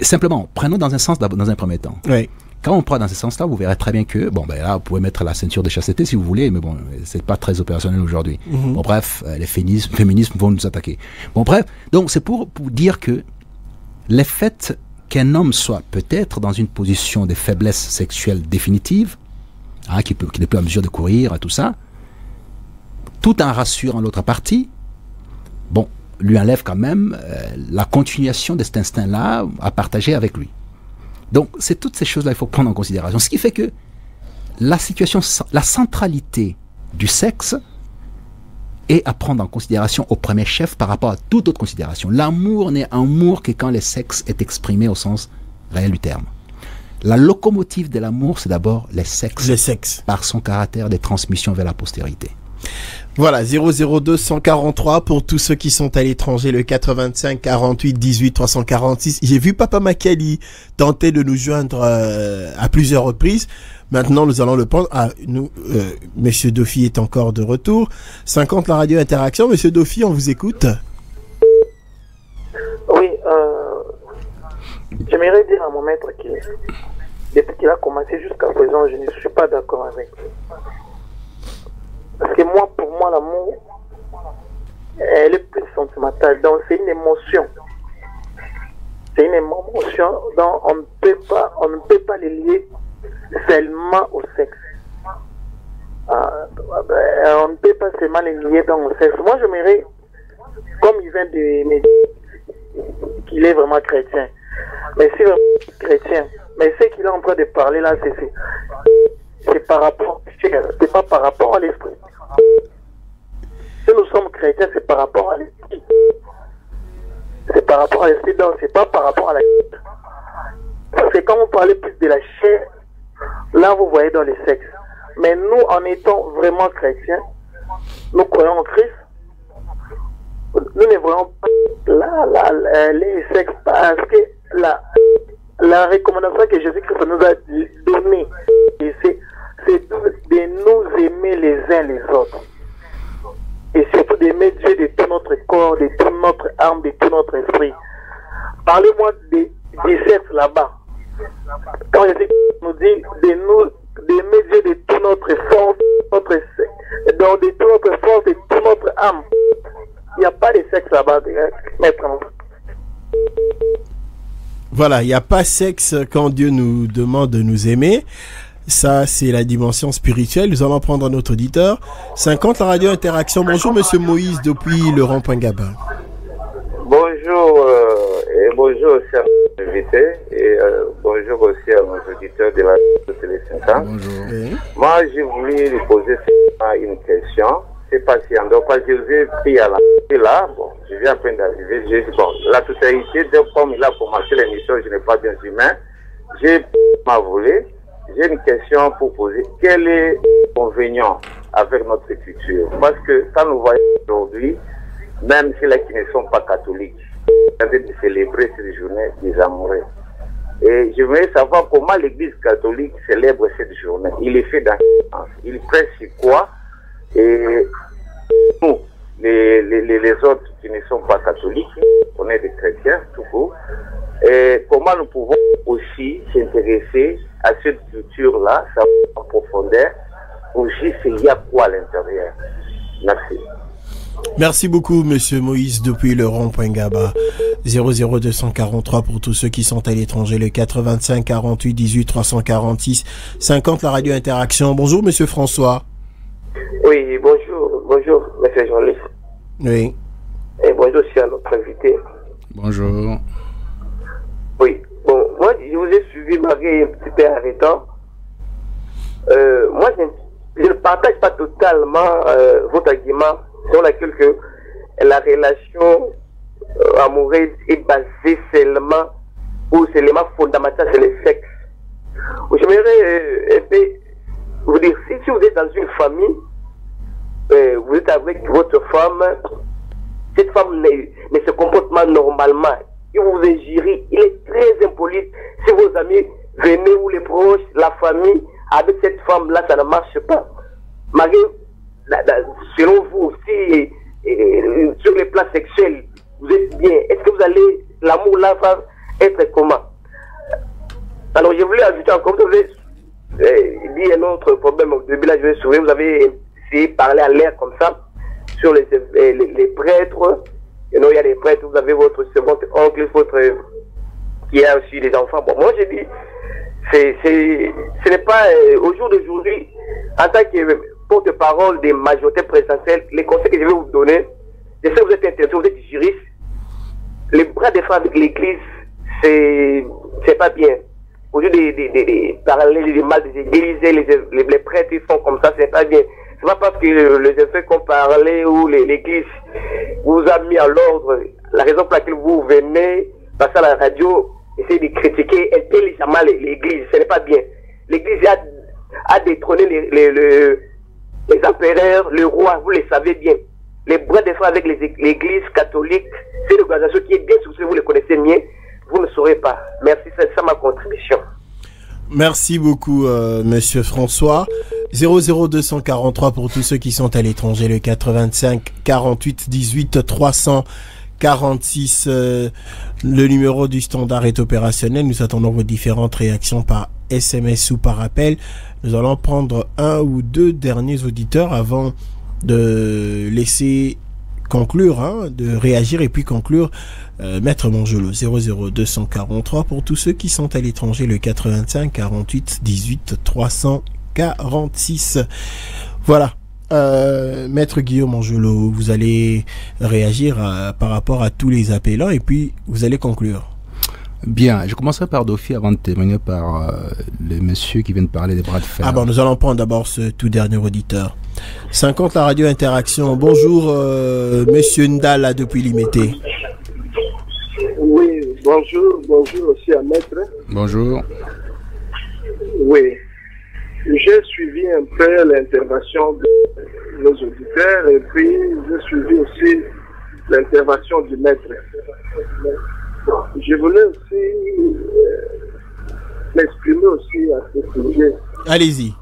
simplement, prenons dans un sens dans un premier temps. Oui. Quand on prend dans ce sens-là, vous verrez très bien que, là, vous pouvez mettre la ceinture de chasteté si vous voulez, mais bon, c'est pas très opérationnel aujourd'hui. Bon, bref, les féminismes vont nous attaquer. Bon, bref, donc c'est pour dire que le fait qu'un homme soit peut-être dans une position de faiblesse sexuelle définitive, qui n'est plus en mesure de courir et tout ça, tout en rassurant l'autre partie, lui enlève quand même la continuation de cet instinct-là à partager avec lui. Donc, c'est toutes ces choses-là qu'il faut prendre en considération. Ce qui fait que la centralité du sexe est à prendre en considération au premier chef par rapport à toute autre considération. L'amour n'est amour que quand le sexe est exprimé au sens réel du terme. La locomotive de l'amour, c'est d'abord le sexe. Par son caractère de transmission vers la postérité. Voilà, 00243 pour tous ceux qui sont à l'étranger, le 85 48 18 346. J'ai vu Papa Makali tenter de nous joindre à plusieurs reprises. Maintenant, nous allons le prendre. Monsieur Dofi est encore de retour. 50 la radio interaction. Monsieur Dofi, on vous écoute. Oui, j'aimerais dire à mon maître que depuis qu'il a commencé jusqu'à présent, je ne suis pas d'accord avec lui. Parce que pour moi, l'amour, elle est plus sentimentale. Donc, c'est une émotion. C'est une émotion dont on ne peut pas les lier seulement au sexe. On ne peut pas seulement les lier dans le sexe. Moi, j'aimerais, comme il vient de me dire qu'il est vraiment chrétien, mais c'est vraiment chrétien, mais ce qu'il est en train de parler là, c'est par rapport, c'est pas par rapport à l'esprit. Si nous sommes chrétiens, c'est par rapport à l'esprit. C'est par rapport à l'esprit, donc c'est pas par rapport à la chair. Parce que quand on parlait plus de la chair, là vous voyez dans les sexes. Mais nous, en étant vraiment chrétiens, nous croyons en Christ. Nous ne voyons pas les sexes parce que la recommandation que Jésus-Christ nous a donnée, c'est de nous aimer les uns les autres. Et surtout d'aimer Dieu de tout notre corps, de toute notre âme, de tout notre esprit. Parlez-moi du sexe là-bas. Quand Jésus nous dit d'aimer Dieu de toute notre force, de toute notre force, de toute notre âme. Il n'y a pas de sexe là-bas, maître. Voilà, il n'y a pas sexe quand Dieu nous demande de nous aimer. Ça, c'est la dimension spirituelle. Nous allons prendre un autre auditeur. 50, la radio interaction. Bonjour, monsieur Moïse, depuis le rond-point Gabin. Bonjour, et bonjour aussi à nos invités, et bonjour aussi à nos auditeurs de la Télé 50. Bonjour. Oui. Moi, j'ai voulu lui poser une question. C'est patient. Donc, quand je vous ai pris à la là, je viens à peine d'arriver. J'ai dit, la totalité, comme il a commencé l'émission, je n'ai pas bien humain. J'ai ma volée. J'ai une question pour poser. Quel est l'inconvénient avec notre culture. Parce que quand nous voyons aujourd'hui, même ceux-là qui ne sont pas catholiques, en train de célébrer cette journée des amoureux. Et je voudrais savoir comment l'Église catholique célèbre cette journée. Il est fait dans quel sens? Il prêche sur quoi? Et nous, les autres qui ne sont pas catholiques, on est des chrétiens, tout court. Et comment nous pouvons aussi s'intéresser à cette culture-là, ça en profondeur, pour juste il y a quoi à l'intérieur. Merci. Merci beaucoup, monsieur Moïse, depuis le rond-point Gaba. 00243 pour tous ceux qui sont à l'étranger, le 85 48 18 346 50, la radio Interaction. Bonjour, monsieur François. Oui, bonjour, monsieur Jean-Luc. Oui. Et bonjour aussi à notre invité. Bonjour. Oui, bon, moi, je vous ai suivi, Marie, un petit peu arrêtant. Moi, je ne partage pas totalement votre argument sur laquelle que la relation amoureuse est basée seulement ou c'est l'élément fondamental, c'est le sexe. J'aimerais un peu vous dire, si vous êtes dans une famille, vous êtes avec votre femme, cette femme ne se comporte pas normalement, il vous injure, il est très impoli. Si vos amis venez ou les proches, la famille, avec cette femme-là, ça ne marche pas. Marie, selon vous aussi, sur les plans sexuels, vous êtes bien. Est-ce que vous allez, l'amour là va être comment? Alors, je voulais ajouter encore, vous avez dit un autre problème au début, là, je vais sourire, vous avez essayé de parler à l'air comme ça, sur les prêtres. Et non, il y a des prêtres, vous avez votre second oncle, qui a aussi des enfants. Bon, moi, j'ai dit, ce n'est pas, au jour d'aujourd'hui, en tant que porte-parole des majorités présidentielles, les conseils que je vais vous donner, je sais que vous êtes intéressé, vous êtes juriste, les bras des femmes avec l'église, c'est pas bien. Au lieu de parler du mal des églises, les prêtres, ils font comme ça, c'est pas bien. C'est pas parce que les effets qu'on parlait ou l'église vous a mis à l'ordre, la raison pour laquelle vous venez passer à la radio, essayer de critiquer intelligemment l'église, ce n'est pas bien. L'église a détrôné les empereurs, le roi, vous le savez bien. Les bras de fer avec l'église catholique, c'est une organisation qui est bien souciée, vous le connaissez mieux, vous ne saurez pas. Merci, c'est ça ma contribution. Merci beaucoup, monsieur François. 00243 pour tous ceux qui sont à l'étranger, le 85 48 18 346. Le numéro du standard est opérationnel. Nous attendons vos différentes réactions par SMS ou par appel. Nous allons prendre un ou deux derniers auditeurs avant de laisser conclure, de réagir et puis conclure. Maître Mongelot, 00243 pour tous ceux qui sont à l'étranger, le 85 48 18 346. Voilà. Maître Guillaume Mongelot, vous allez réagir par rapport à tous les appelants et puis vous allez conclure. Bien, je commencerai par Dofi avant de terminer par le monsieur qui vient de parler des bras de fer. Ah bon, nous allons prendre d'abord ce tout dernier auditeur. 50, la radio Interaction. Bonjour, monsieur Ndala depuis Limité. Oui, bonjour aussi à Maître. Bonjour. Oui, j'ai suivi un peu l'intervention de nos auditeurs et puis j'ai suivi aussi l'intervention du Maître. Je voulais aussi m'exprimer aussi à ce sujet. Allez-y.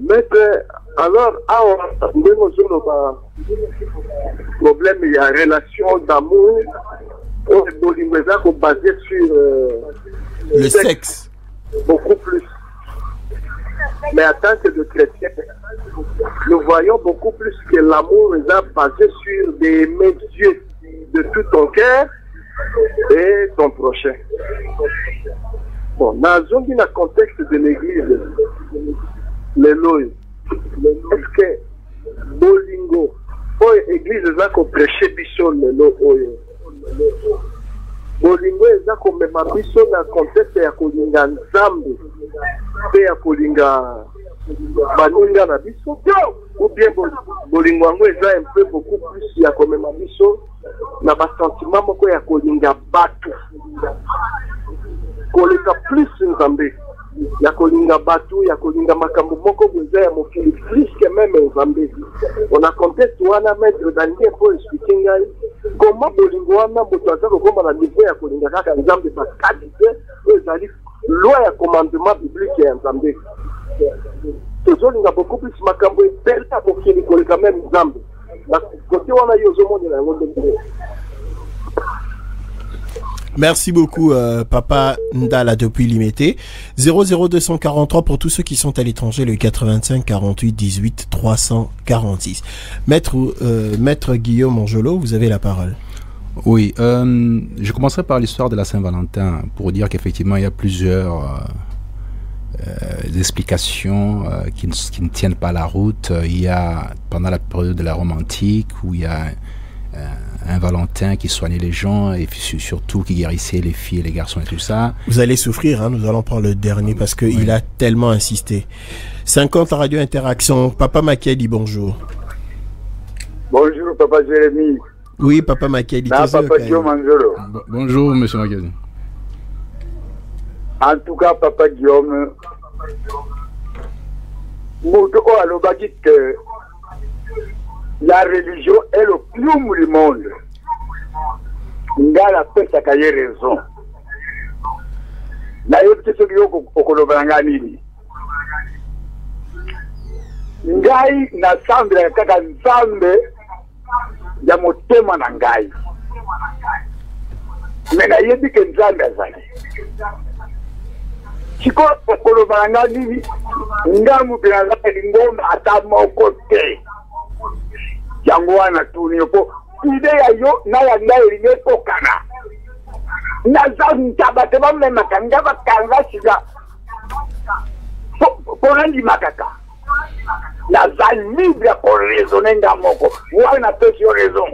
Maître, alors, problème, il y a relation d'amour basé sur le sexe. Beaucoup plus. Mais en tant que de chrétien, nous voyons beaucoup plus que l'amour est basé sur d'aimer Dieu de tout ton cœur et ton prochain. Bon, dans un contexte de l'église, est-ce que Bolingo, l'église là qu'on prêchait biso lelo oyo. Bolingo eza komema biso na contexte ya kolinga nzambe pe ya kolinga baninga na biso ou bien bolingo yango eza un peu beaucoup plus ya komema biso na basentiment moko ya kolinga bato koleka plus nzambe ya kolinga batu ya kolinga makambo moko boza ya mokili plus que même Nzambe. On a contexte wana maître Daniel pour expliquer ngai comment bolingo wana moto aza kokoma na niveau ya kolinga kaka Nzambe pa qualité ezali loi ya commandement biblique ya Nzambe. Tozolinga beaucoup plus makambo epela mokili koleka même Nzambe. Na kote wana yo zomonde na yango ndenge. Merci beaucoup, Papa Ndala depuis Limité. 00243 pour tous ceux qui sont à l'étranger, le 85 48 18 346. Maître Guillaume Angelot, vous avez la parole. Oui, je commencerai par l'histoire de la Saint-Valentin pour dire qu'effectivement il y a plusieurs explications qui ne tiennent pas la route. Il y a pendant la période de la Rome antique où il y a un Valentin qui soignait les gens et surtout qui guérissait les filles et les garçons et tout ça. Vous allez souffrir, hein, nous allons prendre le dernier parce qu'il a tellement insisté. 50 Radio Interaction, Papa Makedi, bonjour. Bonjour Papa Jérémy. Oui, Papa Makedi. Papa Guillaume Angelo. Bonjour Monsieur Makedi. En tout cas, Papa Guillaume, Moutoko alobaki que la religion est le plume du monde. Ngala pesa kaye raison. Na yote soki yoko okolobanga nini. Ngai na sambre kaka nzambe ya motema na ngai. Mena yebi ke nzambe azali. Chiko okolobanga nini. Ngamu pinazaka ngoma atamoko te. Yango wana tuni yoko ide ya yo na ya ngai ringe kokana na zanta bateba me makanga bakanga shiga ponandi makaka la libre pour raisonner ngamoko wana pesio raison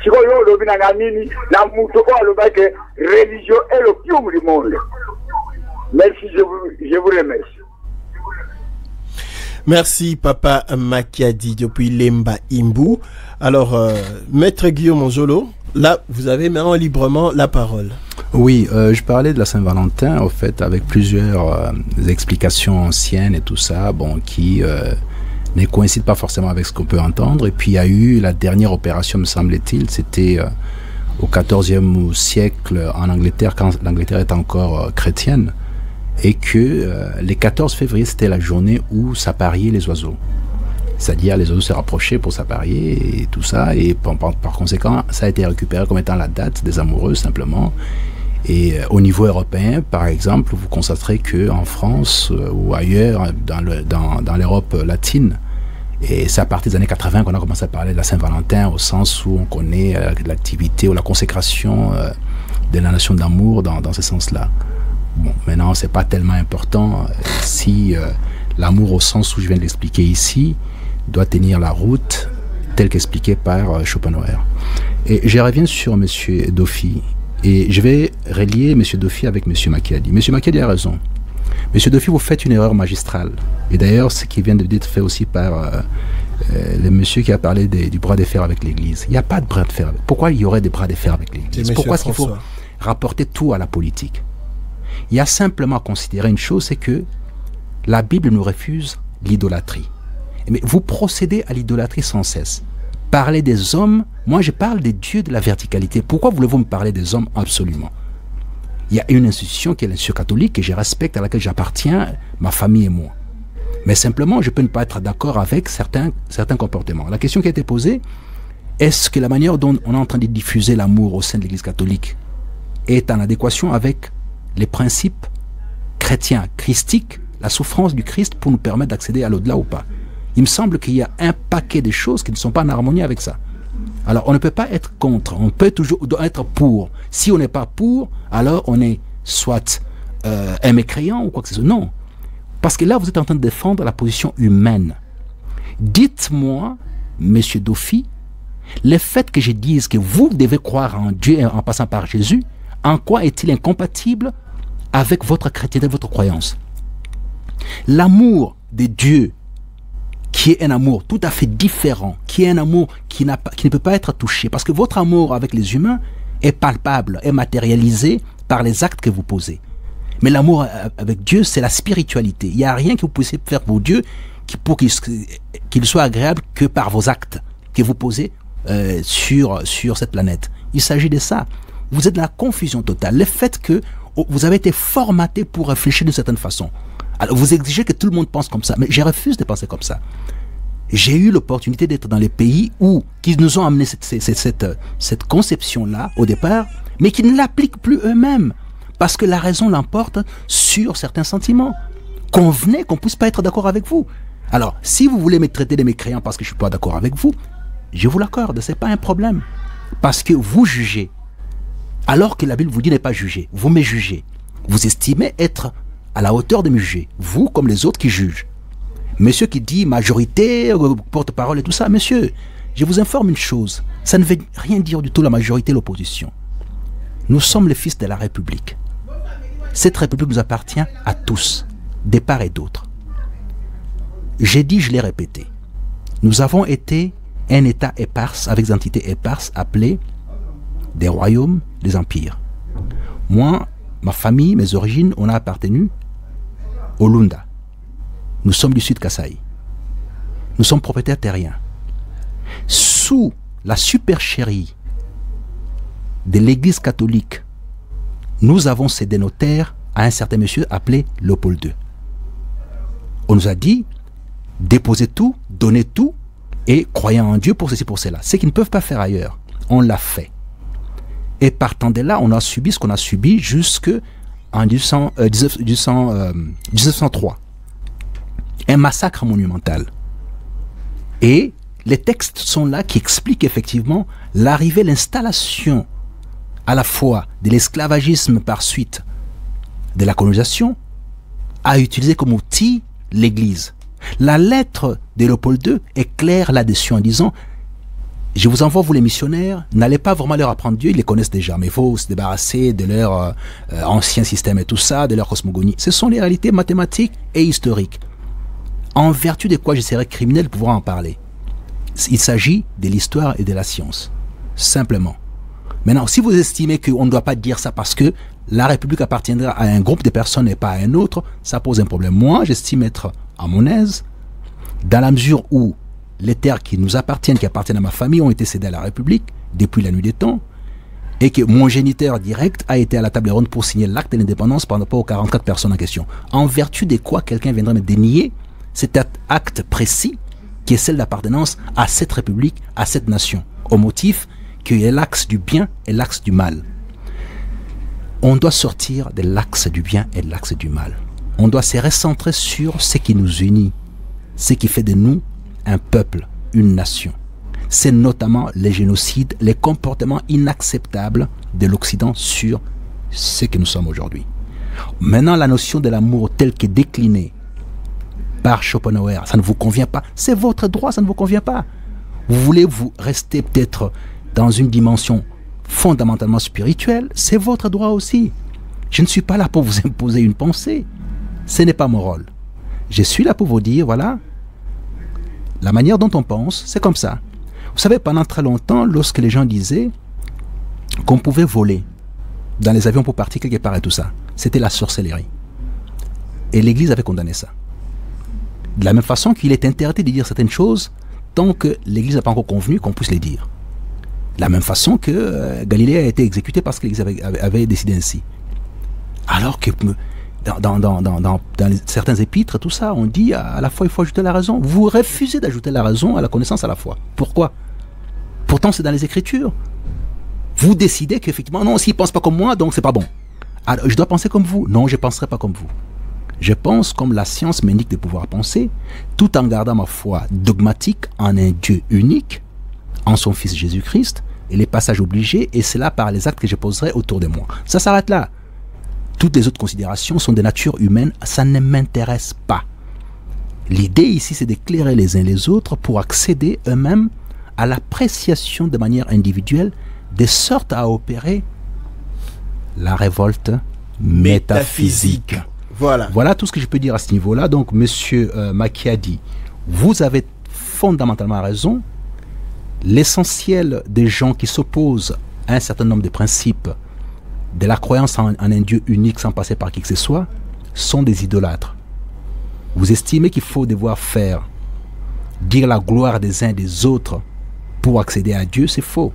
chiko yo lobi na ngamini na muto ko aloba que religion est le plume du monde. Merci, je vous remercie. Merci Papa Makiadi depuis Lemba Imbu. Alors, Maître Guillaume Angelot, là, vous avez maintenant librement la parole. Oui, je parlais de la Saint-Valentin, au fait, avec plusieurs explications anciennes et tout ça, bon, qui ne coïncident pas forcément avec ce qu'on peut entendre. Et puis, il y a eu la dernière opération, me semble-t-il, c'était au XIVe siècle en Angleterre, quand l'Angleterre était encore chrétienne. Et que les 14 février, c'était la journée où s'appariaient les oiseaux. C'est-à-dire, les oiseaux se rapprochaient pour s'apparier et tout ça. Et par conséquent, ça a été récupéré comme étant la date des amoureux, simplement. Et au niveau européen, par exemple, vous constaterez qu'en France ou ailleurs, dans l'Europe latine, et c'est à partir des années 80 qu'on a commencé à parler de la Saint-Valentin, au sens où on connaît l'activité ou la consécration de la nation d'amour dans ce sens-là. Bon, maintenant, c'est pas tellement important si l'amour au sens où je viens de l'expliquer ici doit tenir la route telle qu'expliquée par Schopenhauer. Et je reviens sur M. Doffi et je vais relier M. Doffi avec M. Makiadi. M. Makiadi a raison. M. Doffi, vous faites une erreur magistrale. Et d'ailleurs, ce qui vient d'être fait aussi par le monsieur qui a parlé du bras de fer avec l'Église. Il n'y a pas de bras de fer. Pourquoi il y aurait des bras de fer avec l'Église? Pourquoi est-ce qu'il faut rapporter tout à la politique? Il y a simplement à considérer une chose, c'est que la Bible nous refuse l'idolâtrie. Mais vous procédez à l'idolâtrie sans cesse. Parlez des hommes, moi je parle des dieux de la verticalité. Pourquoi voulez-vous me parler des hommes? Absolument. Il y a une institution qui est l'institution catholique que je respecte, à laquelle j'appartiens, ma famille et moi. Mais simplement, je peux ne pas être d'accord avec certains comportements. La question qui a été posée, est-ce que la manière dont on est en train de diffuser l'amour au sein de l'Église catholique est en adéquation avec les principes chrétiens, christiques, la souffrance du Christ pour nous permettre d'accéder à l'au-delà ou pas? Il me semble qu'il y a un paquet de choses qui ne sont pas en harmonie avec ça. Alors on ne peut pas être contre, on peut toujours être pour. Si on n'est pas pour, alors on est soit un mécréant ou quoi que ce soit. Non, parce que là vous êtes en train de défendre la position humaine. Dites-moi, Monsieur Doffi, le fait que je dise que vous devez croire en Dieu en passant par Jésus, en quoi est-il incompatible avec votre chrétienté, votre croyance? L'amour de Dieu, qui est un amour tout à fait différent, qui est un amour qui ne peut pas être touché, parce que votre amour avec les humains est palpable, est matérialisé par les actes que vous posez. Mais l'amour avec Dieu, c'est la spiritualité. Il n'y a rien que vous puissiez faire pour Dieu pour qu'il soit agréable que par vos actes que vous posez sur cette planète. Il s'agit de ça. Vous êtes dans la confusion totale. Le fait que vous avez été formaté pour réfléchir d'une certaine façon. Alors vous exigez que tout le monde pense comme ça, mais je refuse de penser comme ça. J'ai eu l'opportunité d'être dans les pays qui nous ont amené cette conception-là au départ, mais qui ne l'appliquent plus eux-mêmes, parce que la raison l'emporte sur certains sentiments. Convenez qu'on ne puisse pas être d'accord avec vous. Alors, si vous voulez me traiter de mécréant parce que je ne suis pas d'accord avec vous, je vous l'accorde, ce n'est pas un problème. Parce que vous jugez, alors que la Bible vous dit ne pas juger. Vous me jugez. Vous estimez être à la hauteur de me juger. Vous comme les autres qui jugent. Monsieur qui dit majorité, porte-parole et tout ça. Monsieur, je vous informe une chose. Ça ne veut rien dire du tout la majorité et l'opposition. Nous sommes les fils de la République. Cette République nous appartient à tous, des part et d'autre. J'ai dit, je l'ai répété. Nous avons été un État éparse, avec des entités éparses appelées des royaumes, des empires. Moi, ma famille, mes origines, on a appartenu au Lunda. Nous sommes du Sud Kasaï. Nous sommes propriétaires terriens. Sous la supercherie de l'Église catholique, nous avons cédé nos terres à un certain monsieur appelé Léopold II. On nous a dit, déposez tout, donnez tout, et croyant en Dieu pour ceci, pour cela. Ce qu'ils ne peuvent pas faire ailleurs, on l'a fait. Et partant de là, on a subi ce qu'on a subi jusqu'en 1903. Un massacre monumental. Et les textes sont là qui expliquent effectivement l'arrivée, l'installation à la fois de l'esclavagisme par suite de la colonisation, a utilisé comme outil l'Église. La lettre de Léopold II est claire là-dessus en disant: je vous envoie, vous les missionnaires, n'allez pas vraiment leur apprendre Dieu, ils les connaissent déjà, mais il faut se débarrasser de leur ancien système et tout ça, de leur cosmogonie. Ce sont les réalités mathématiques et historiques. En vertu de quoi je serais criminel de pouvoir en parler. Il s'agit de l'histoire et de la science. Simplement. Maintenant, si vous estimez qu'on ne doit pas dire ça parce que la République appartiendra à un groupe de personnes et pas à un autre, ça pose un problème. Moi, j'estime être à mon aise, dans la mesure où les terres qui nous appartiennent, qui appartiennent à ma famille, ont été cédées à la République depuis la nuit des temps, et que mon géniteur direct a été à la table ronde pour signer l'acte de l'indépendance par rapport aux 44 personnes en question. En vertu de quoi quelqu'un viendrait me dénier cet acte précis qui est celle d'appartenance à cette République, à cette nation, au motif qu'il y a l'axe du bien et l'axe du mal. On doit sortir de l'axe du bien et de l'axe du mal. On doit se recentrer sur ce qui nous unit, ce qui fait de nous un peuple, une nation. C'est notamment les génocides, les comportements inacceptables de l'Occident sur ce que nous sommes aujourd'hui. Maintenant, la notion de l'amour telle qu'est déclinée par Schopenhauer, ça ne vous convient pas. C'est votre droit, ça ne vous convient pas. Vous voulez vous rester peut-être dans une dimension fondamentalement spirituelle, c'est votre droit aussi. Je ne suis pas là pour vous imposer une pensée. Ce n'est pas mon rôle. Je suis là pour vous dire, voilà, la manière dont on pense, c'est comme ça. Vous savez, pendant très longtemps, lorsque les gens disaient qu'on pouvait voler dans les avions pour partir quelque part et tout ça, c'était la sorcellerie. Et l'Église avait condamné ça. De la même façon qu'il est interdit de dire certaines choses tant que l'Église n'a pas encore convenu qu'on puisse les dire. De la même façon que Galilée a été exécuté parce que l'Église avait décidé ainsi. Alors que dans certains épîtres, tout ça, on dit à la fois il faut ajouter la raison. Vous refusez d'ajouter la raison à la connaissance à la foi. Pourquoi? Pourtant c'est dans les Écritures. Vous décidez qu'effectivement, non, s'il ne pense pas comme moi, donc c'est pas bon. Alors, je dois penser comme vous. Non, je ne penserai pas comme vous. Je pense comme la science m'indique de pouvoir penser, tout en gardant ma foi dogmatique en un Dieu unique, en son Fils Jésus-Christ, et les passages obligés, et c'est là par les actes que je poserai autour de moi. Ça s'arrête là. Toutes les autres considérations sont de nature humaine, ça ne m'intéresse pas. L'idée ici, c'est d'éclairer les uns les autres pour accéder eux-mêmes à l'appréciation de manière individuelle, de sorte à opérer la révolte métaphysique. Voilà tout ce que je peux dire à ce niveau-là. Donc, monsieur Macchiadi, vous avez fondamentalement raison. L'essentiel des gens qui s'opposent à un certain nombre de principes de la croyance en un Dieu unique sans passer par qui que ce soit, sont des idolâtres. Vous estimez qu'il faut devoir dire la gloire des uns et des autres pour accéder à Dieu, c'est faux.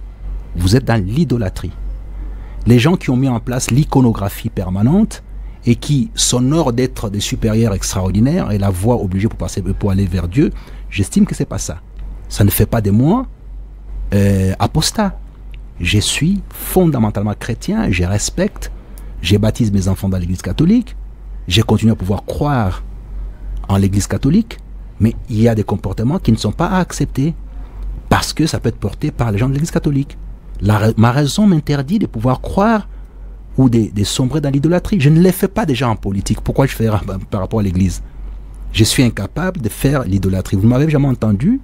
Vous êtes dans l'idolâtrie. Les gens qui ont mis en place l'iconographie permanente et qui s'honorent d'être des supérieurs extraordinaires et la voie obligée pour aller vers Dieu, j'estime que c'est pas ça. Ça ne fait pas de moi apostat. Je suis fondamentalement chrétien, je respecte, je baptise mes enfants dans l'église catholique, je continue à pouvoir croire en l'église catholique, mais il y a des comportements qui ne sont pas à accepter parce que ça peut être porté par les gens de l'église catholique. Ma raison m'interdit de pouvoir croire ou de sombrer dans l'idolâtrie. Je ne les fais pas déjà en politique. Pourquoi je fais par rapport à l'église? Je suis incapable de faire l'idolâtrie. Vous ne m'avez jamais entendu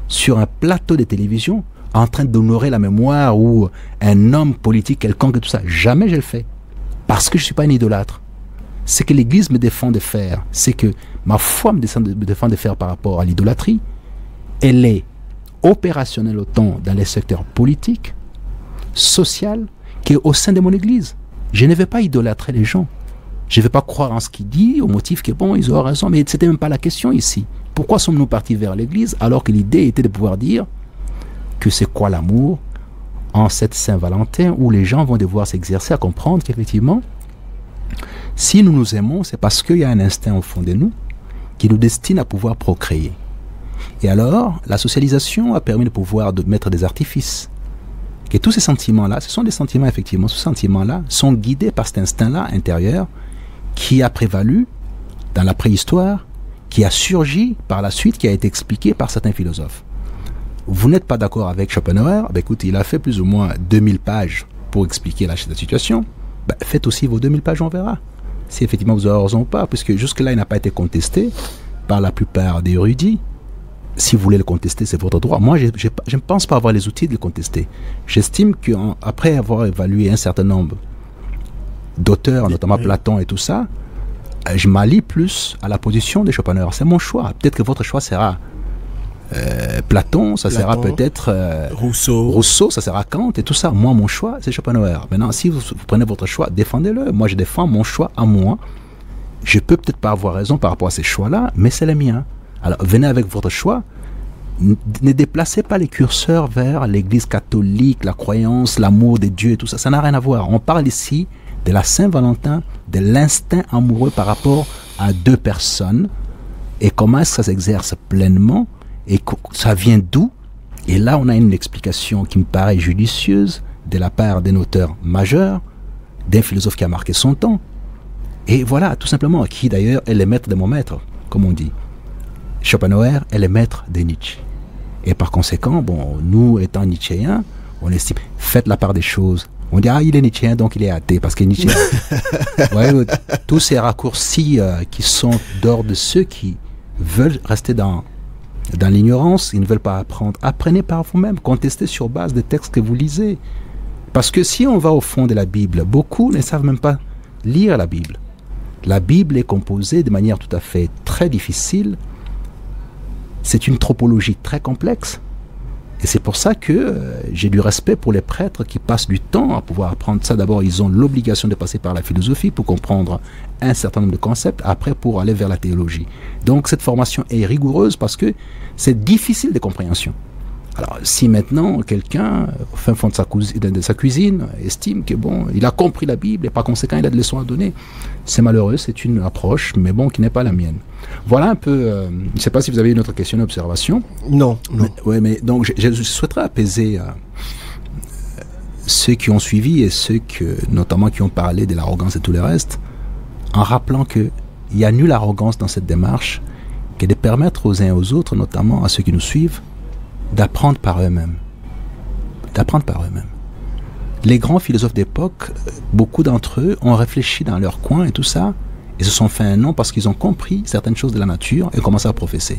sur un plateau de télévision en train d'honorer la mémoire ou un homme politique quelconque et tout ça. Jamais je le fais. Parce que je ne suis pas un idolâtre. Ce que l'Église me défend de faire, c'est que ma foi me défend de faire par rapport à l'idolâtrie, elle est opérationnelle autant dans les secteurs politiques, social, qu'au sein de mon Église. Je ne vais pas idolâtrer les gens. Je ne vais pas croire en ce qu'il dit, au motif que bon, ils ont raison, mais ce n'était même pas la question ici. Pourquoi sommes-nous partis vers l'Église alors que l'idée était de pouvoir dire que c'est quoi l'amour en cette Saint-Valentin où les gens vont devoir s'exercer à comprendre qu'effectivement, si nous nous aimons, c'est parce qu'il y a un instinct au fond de nous qui nous destine à pouvoir procréer. Et alors, la socialisation a permis de pouvoir mettre des artifices. Et tous ces sentiments-là, ce sont des sentiments, effectivement, ces sentiments-là sont guidés par cet instinct-là intérieur qui a prévalu dans la préhistoire, qui a surgi par la suite, qui a été expliqué par certains philosophes. Vous n'êtes pas d'accord avec Schopenhauer? Écoute, il a fait plus ou moins 2000 pages pour expliquer la situation. Faites aussi vos 2000 pages, on verra si effectivement vous avez raison ou pas, puisque jusque-là, il n'a pas été contesté par la plupart des érudits. Si vous voulez le contester, c'est votre droit. Moi, je ne pense pas avoir les outils de le contester. J'estime qu'après avoir évalué un certain nombre d'auteurs, notamment Platon et tout ça, je m'allie plus à la position de Schopenhauer. C'est mon choix. Peut-être que votre choix sera Platon, ça sera peut-être Rousseau, ça sera Kant et tout ça. Moi, mon choix, c'est Schopenhauer. Maintenant, si vous prenez votre choix, défendez-le. Moi, je défends mon choix à moi. Je peux peut-être pas avoir raison par rapport à ces choix-là, mais c'est le mien. Alors, venez avec votre choix. Ne déplacez pas les curseurs vers l'église catholique, la croyance, l'amour des dieux et tout ça. Ça n'a rien à voir. On parle ici de la Saint-Valentin, de l'instinct amoureux par rapport à deux personnes et comment est-ce que ça s'exerce pleinement et ça vient d'où. Et là, on a une explication qui me paraît judicieuse de la part d'un auteur majeur, d'un philosophe qui a marqué son temps. Et voilà, tout simplement, qui d'ailleurs est le maître de mon maître, comme on dit. Schopenhauer est le maître de Nietzsche. Et par conséquent, bon, nous étant nietzschéens, on estime, faites la part des choses. On dit, il est nietzschéen, donc il est athée, parce qu'il est nietzschéen. Ouais, tous ces raccourcis qui sont d'ordre de ceux qui veulent rester dans l'ignorance, ils ne veulent pas apprendre. Apprenez par vous-même, contestez sur base des textes que vous lisez. Parce que si on va au fond de la Bible, beaucoup ne savent même pas lire la Bible. La Bible est composée de manière tout à fait très difficile. C'est une tropologie très complexe. Et c'est pour ça que j'ai du respect pour les prêtres qui passent du temps à pouvoir apprendre ça. D'abord, ils ont l'obligation de passer par la philosophie pour comprendre un certain nombre de concepts, après pour aller vers la théologie. Donc cette formation est rigoureuse parce que c'est difficile de compréhension. Alors si maintenant quelqu'un, au fin fond de sa cuisine, estime que bon, il a compris la Bible et par conséquent il a des leçons à donner, c'est malheureux, c'est une approche, mais bon, qui n'est pas la mienne. Voilà un peu, je ne sais pas si vous avez une autre question, une observation. Non. Mais donc je souhaiterais apaiser ceux qui ont suivi et ceux notamment qui ont parlé de l'arrogance et tout le reste, en rappelant qu'il n'y a nulle arrogance dans cette démarche que de permettre aux uns et aux autres, notamment à ceux qui nous suivent, d'apprendre par eux-mêmes. Les grands philosophes d'époque, beaucoup d'entre eux ont réfléchi dans leur coin et tout ça, et se sont fait un nom parce qu'ils ont compris certaines choses de la nature et commencé à professer.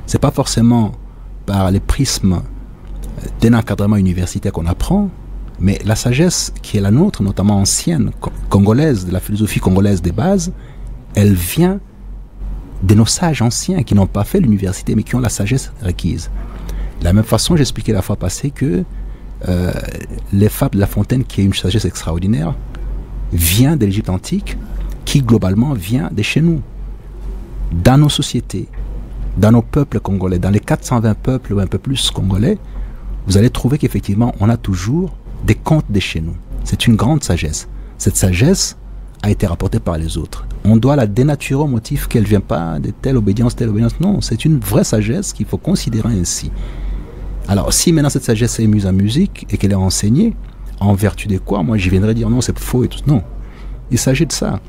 C'est pas forcément par les prismes d'un encadrement universitaire qu'on apprend, mais la sagesse qui est la nôtre, notamment ancienne, congolaise, de la philosophie congolaise des bases, elle vient de nos sages anciens qui n'ont pas fait l'université mais qui ont la sagesse requise. De la même façon, j'expliquais la fois passée que les fables de La Fontaine, qui est une sagesse extraordinaire, vient de l'Égypte antique, qui globalement vient de chez nous. Dans nos sociétés, dans nos peuples congolais, dans les 420 peuples ou un peu plus congolais, vous allez trouver qu'effectivement, on a toujours des contes de chez nous. C'est une grande sagesse. Cette sagesse a été rapportée par les autres. On doit la dénaturer au motif qu'elle ne vient pas de telle obédience. Non, c'est une vraie sagesse qu'il faut considérer ainsi. Alors, si maintenant cette sagesse est mise en musique et qu'elle est enseignée, en vertu de quoi, moi j'y viendrais dire non, c'est faux et tout. Non, il s'agit de ça.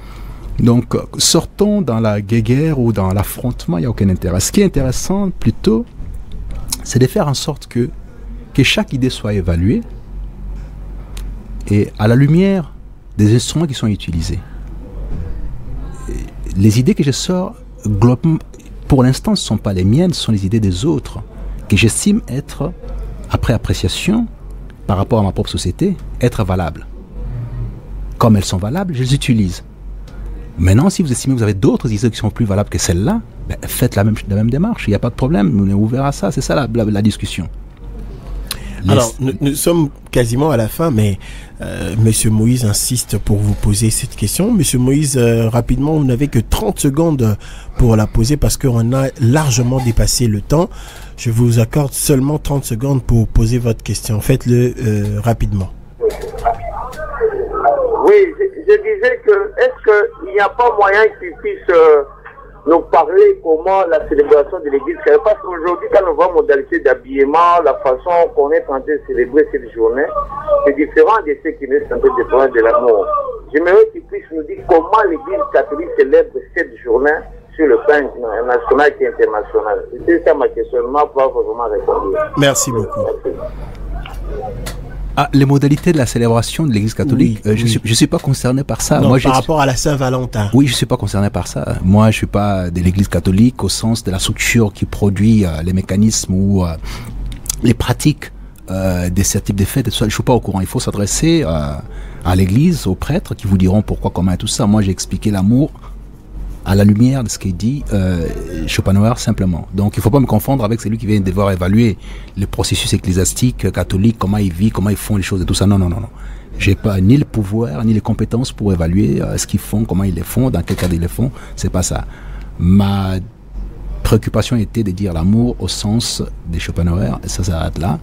Donc, sortons dans la guéguerre ou dans l'affrontement, il n'y a aucun intérêt. Ce qui est intéressant, plutôt, c'est de faire en sorte que chaque idée soit évaluée et à la lumière des instruments qui sont utilisés. Les idées que je sors, pour l'instant, ce ne sont pas les miennes, ce sont les idées des autres, que j'estime être, après appréciation, par rapport à ma propre société, être valables. Comme elles sont valables, je les utilise. Maintenant, si vous estimez que vous avez d'autres idées qui sont plus valables que celles-là, ben, faites la même démarche, il n'y a pas de problème, on est ouvert à ça, c'est ça la discussion. Alors, nous sommes quasiment à la fin, mais Monsieur Moïse insiste pour vous poser cette question. Monsieur Moïse, rapidement, vous n'avez que 30 secondes pour la poser parce qu'on a largement dépassé le temps. Je vous accorde seulement 30 secondes pour poser votre question. Faites-le rapidement. Oui, je disais que est-ce qu'il n'y a pas moyen qu'ils puissent nous parler comment la célébration de l'église, parce qu'aujourd'hui, quand on voit modalité d'habillement, la façon qu'on est en train de célébrer cette journée, c'est différent de ce qui est en train de parler de l'amour. J'aimerais qu'ils puissent nous dire comment l'église catholique célèbre cette journée sur le plan national et international. C'est ça ma questionnement pour vraiment répondre. Merci beaucoup. Les modalités de la célébration de l'Église catholique, je suis pas concerné par ça. Non, moi, par rapport à la Saint-Valentin. Oui, je suis pas concerné par ça. Moi, je suis pas de l'Église catholique au sens de la structure qui produit les mécanismes ou les pratiques de ce type de fêtes. Je suis pas au courant. Il faut s'adresser à l'Église, aux prêtres qui vous diront pourquoi, comment et tout ça. Moi, j'ai expliqué l'amour à la lumière de ce qu'il dit Schopenhauer simplement. Donc il ne faut pas me confondre avec celui qui vient devoir évaluer le processus ecclésiastique catholique, comment ils vivent, comment ils font les choses et tout ça. Non. J'ai pas ni le pouvoir ni les compétences pour évaluer ce qu'ils font, comment ils les font, dans quel cadre ils les font. C'est pas ça. Ma préoccupation était de dire l'amour au sens de Schopenhauer et ça s'arrête là.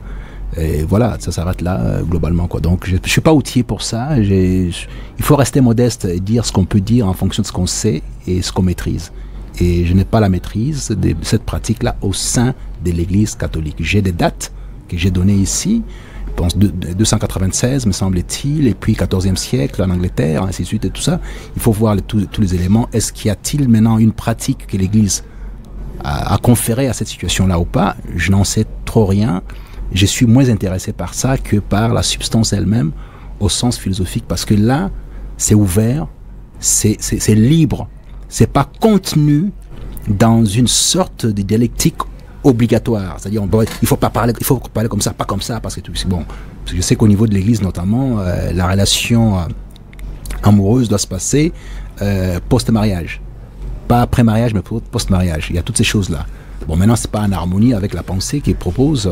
Et voilà, ça s'arrête là globalement quoi. Donc je suis pas outillé pour ça. Il faut rester modeste et dire ce qu'on peut dire en fonction de ce qu'on sait et ce qu'on maîtrise. Et je n'ai pas la maîtrise de cette pratique-là au sein de l'Église catholique. J'ai des dates que j'ai données ici. Je pense 296 me semble-t-il, et puis 14e siècle en Angleterre, ainsi de suite et tout ça. Il faut voir tous les éléments. Est-ce qu'il y a-t-il maintenant une pratique que l'Église a conférée à cette situation-là ou pas? Je n'en sais trop rien. Je suis moins intéressé par ça que par la substance elle-même au sens philosophique, parce que là, c'est ouvert, c'est libre, c'est pas contenu dans une sorte de dialectique obligatoire. C'est-à-dire, il faut parler comme ça, pas comme ça, parce que bon, parce que je sais qu'au niveau de l'Église notamment, la relation amoureuse doit se passer post-mariage, pas après mariage, mais post-mariage. Il y a toutes ces choses-là. Bon, maintenant, c'est pas en harmonie avec la pensée qu'il propose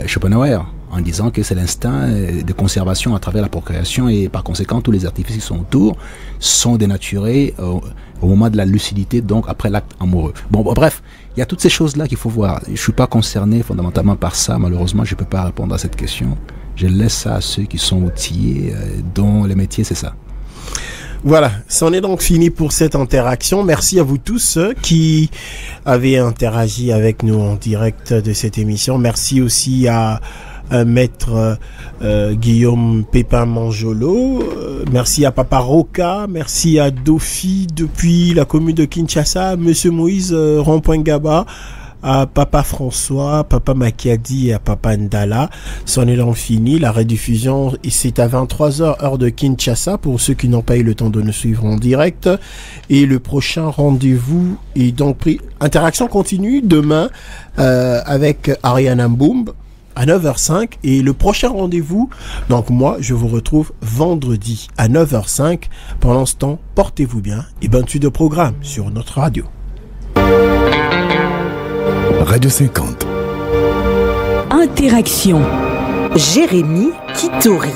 Schopenhauer, en disant que c'est l'instinct de conservation à travers la procréation et par conséquent tous les artifices qui sont autour sont dénaturés au moment de la lucidité, donc après l'acte amoureux. Bon, bref, il y a toutes ces choses-là qu'il faut voir. Je ne suis pas concerné fondamentalement par ça, malheureusement je ne peux pas répondre à cette question. Je laisse ça à ceux qui sont outillés, dont le métier c'est ça. Voilà, c'en est donc fini pour cette interaction. Merci à vous tous qui avez interagi avec nous en direct de cette émission. Merci aussi à Maître Guillaume Pépin-Manjolo. Merci à Papa Roca. Merci à Dofi depuis la commune de Kinshasa. Monsieur Moïse Rompoint-Gaba. À Papa François, Papa Makiadi et à Papa Ndala. C'en est donc fini. La rediffusion, c'est à 23h heure de Kinshasa pour ceux qui n'ont pas eu le temps de nous suivre en direct. Et le prochain rendez-vous est donc pris. Interaction continue demain avec Ariana Mboum à 9h05. Et le prochain rendez-vous, donc moi, je vous retrouve vendredi à 9h05. Pendant ce temps, portez-vous bien et bonne suite de programme sur notre radio. Radio 50. Interaction. Jérémy Kitori.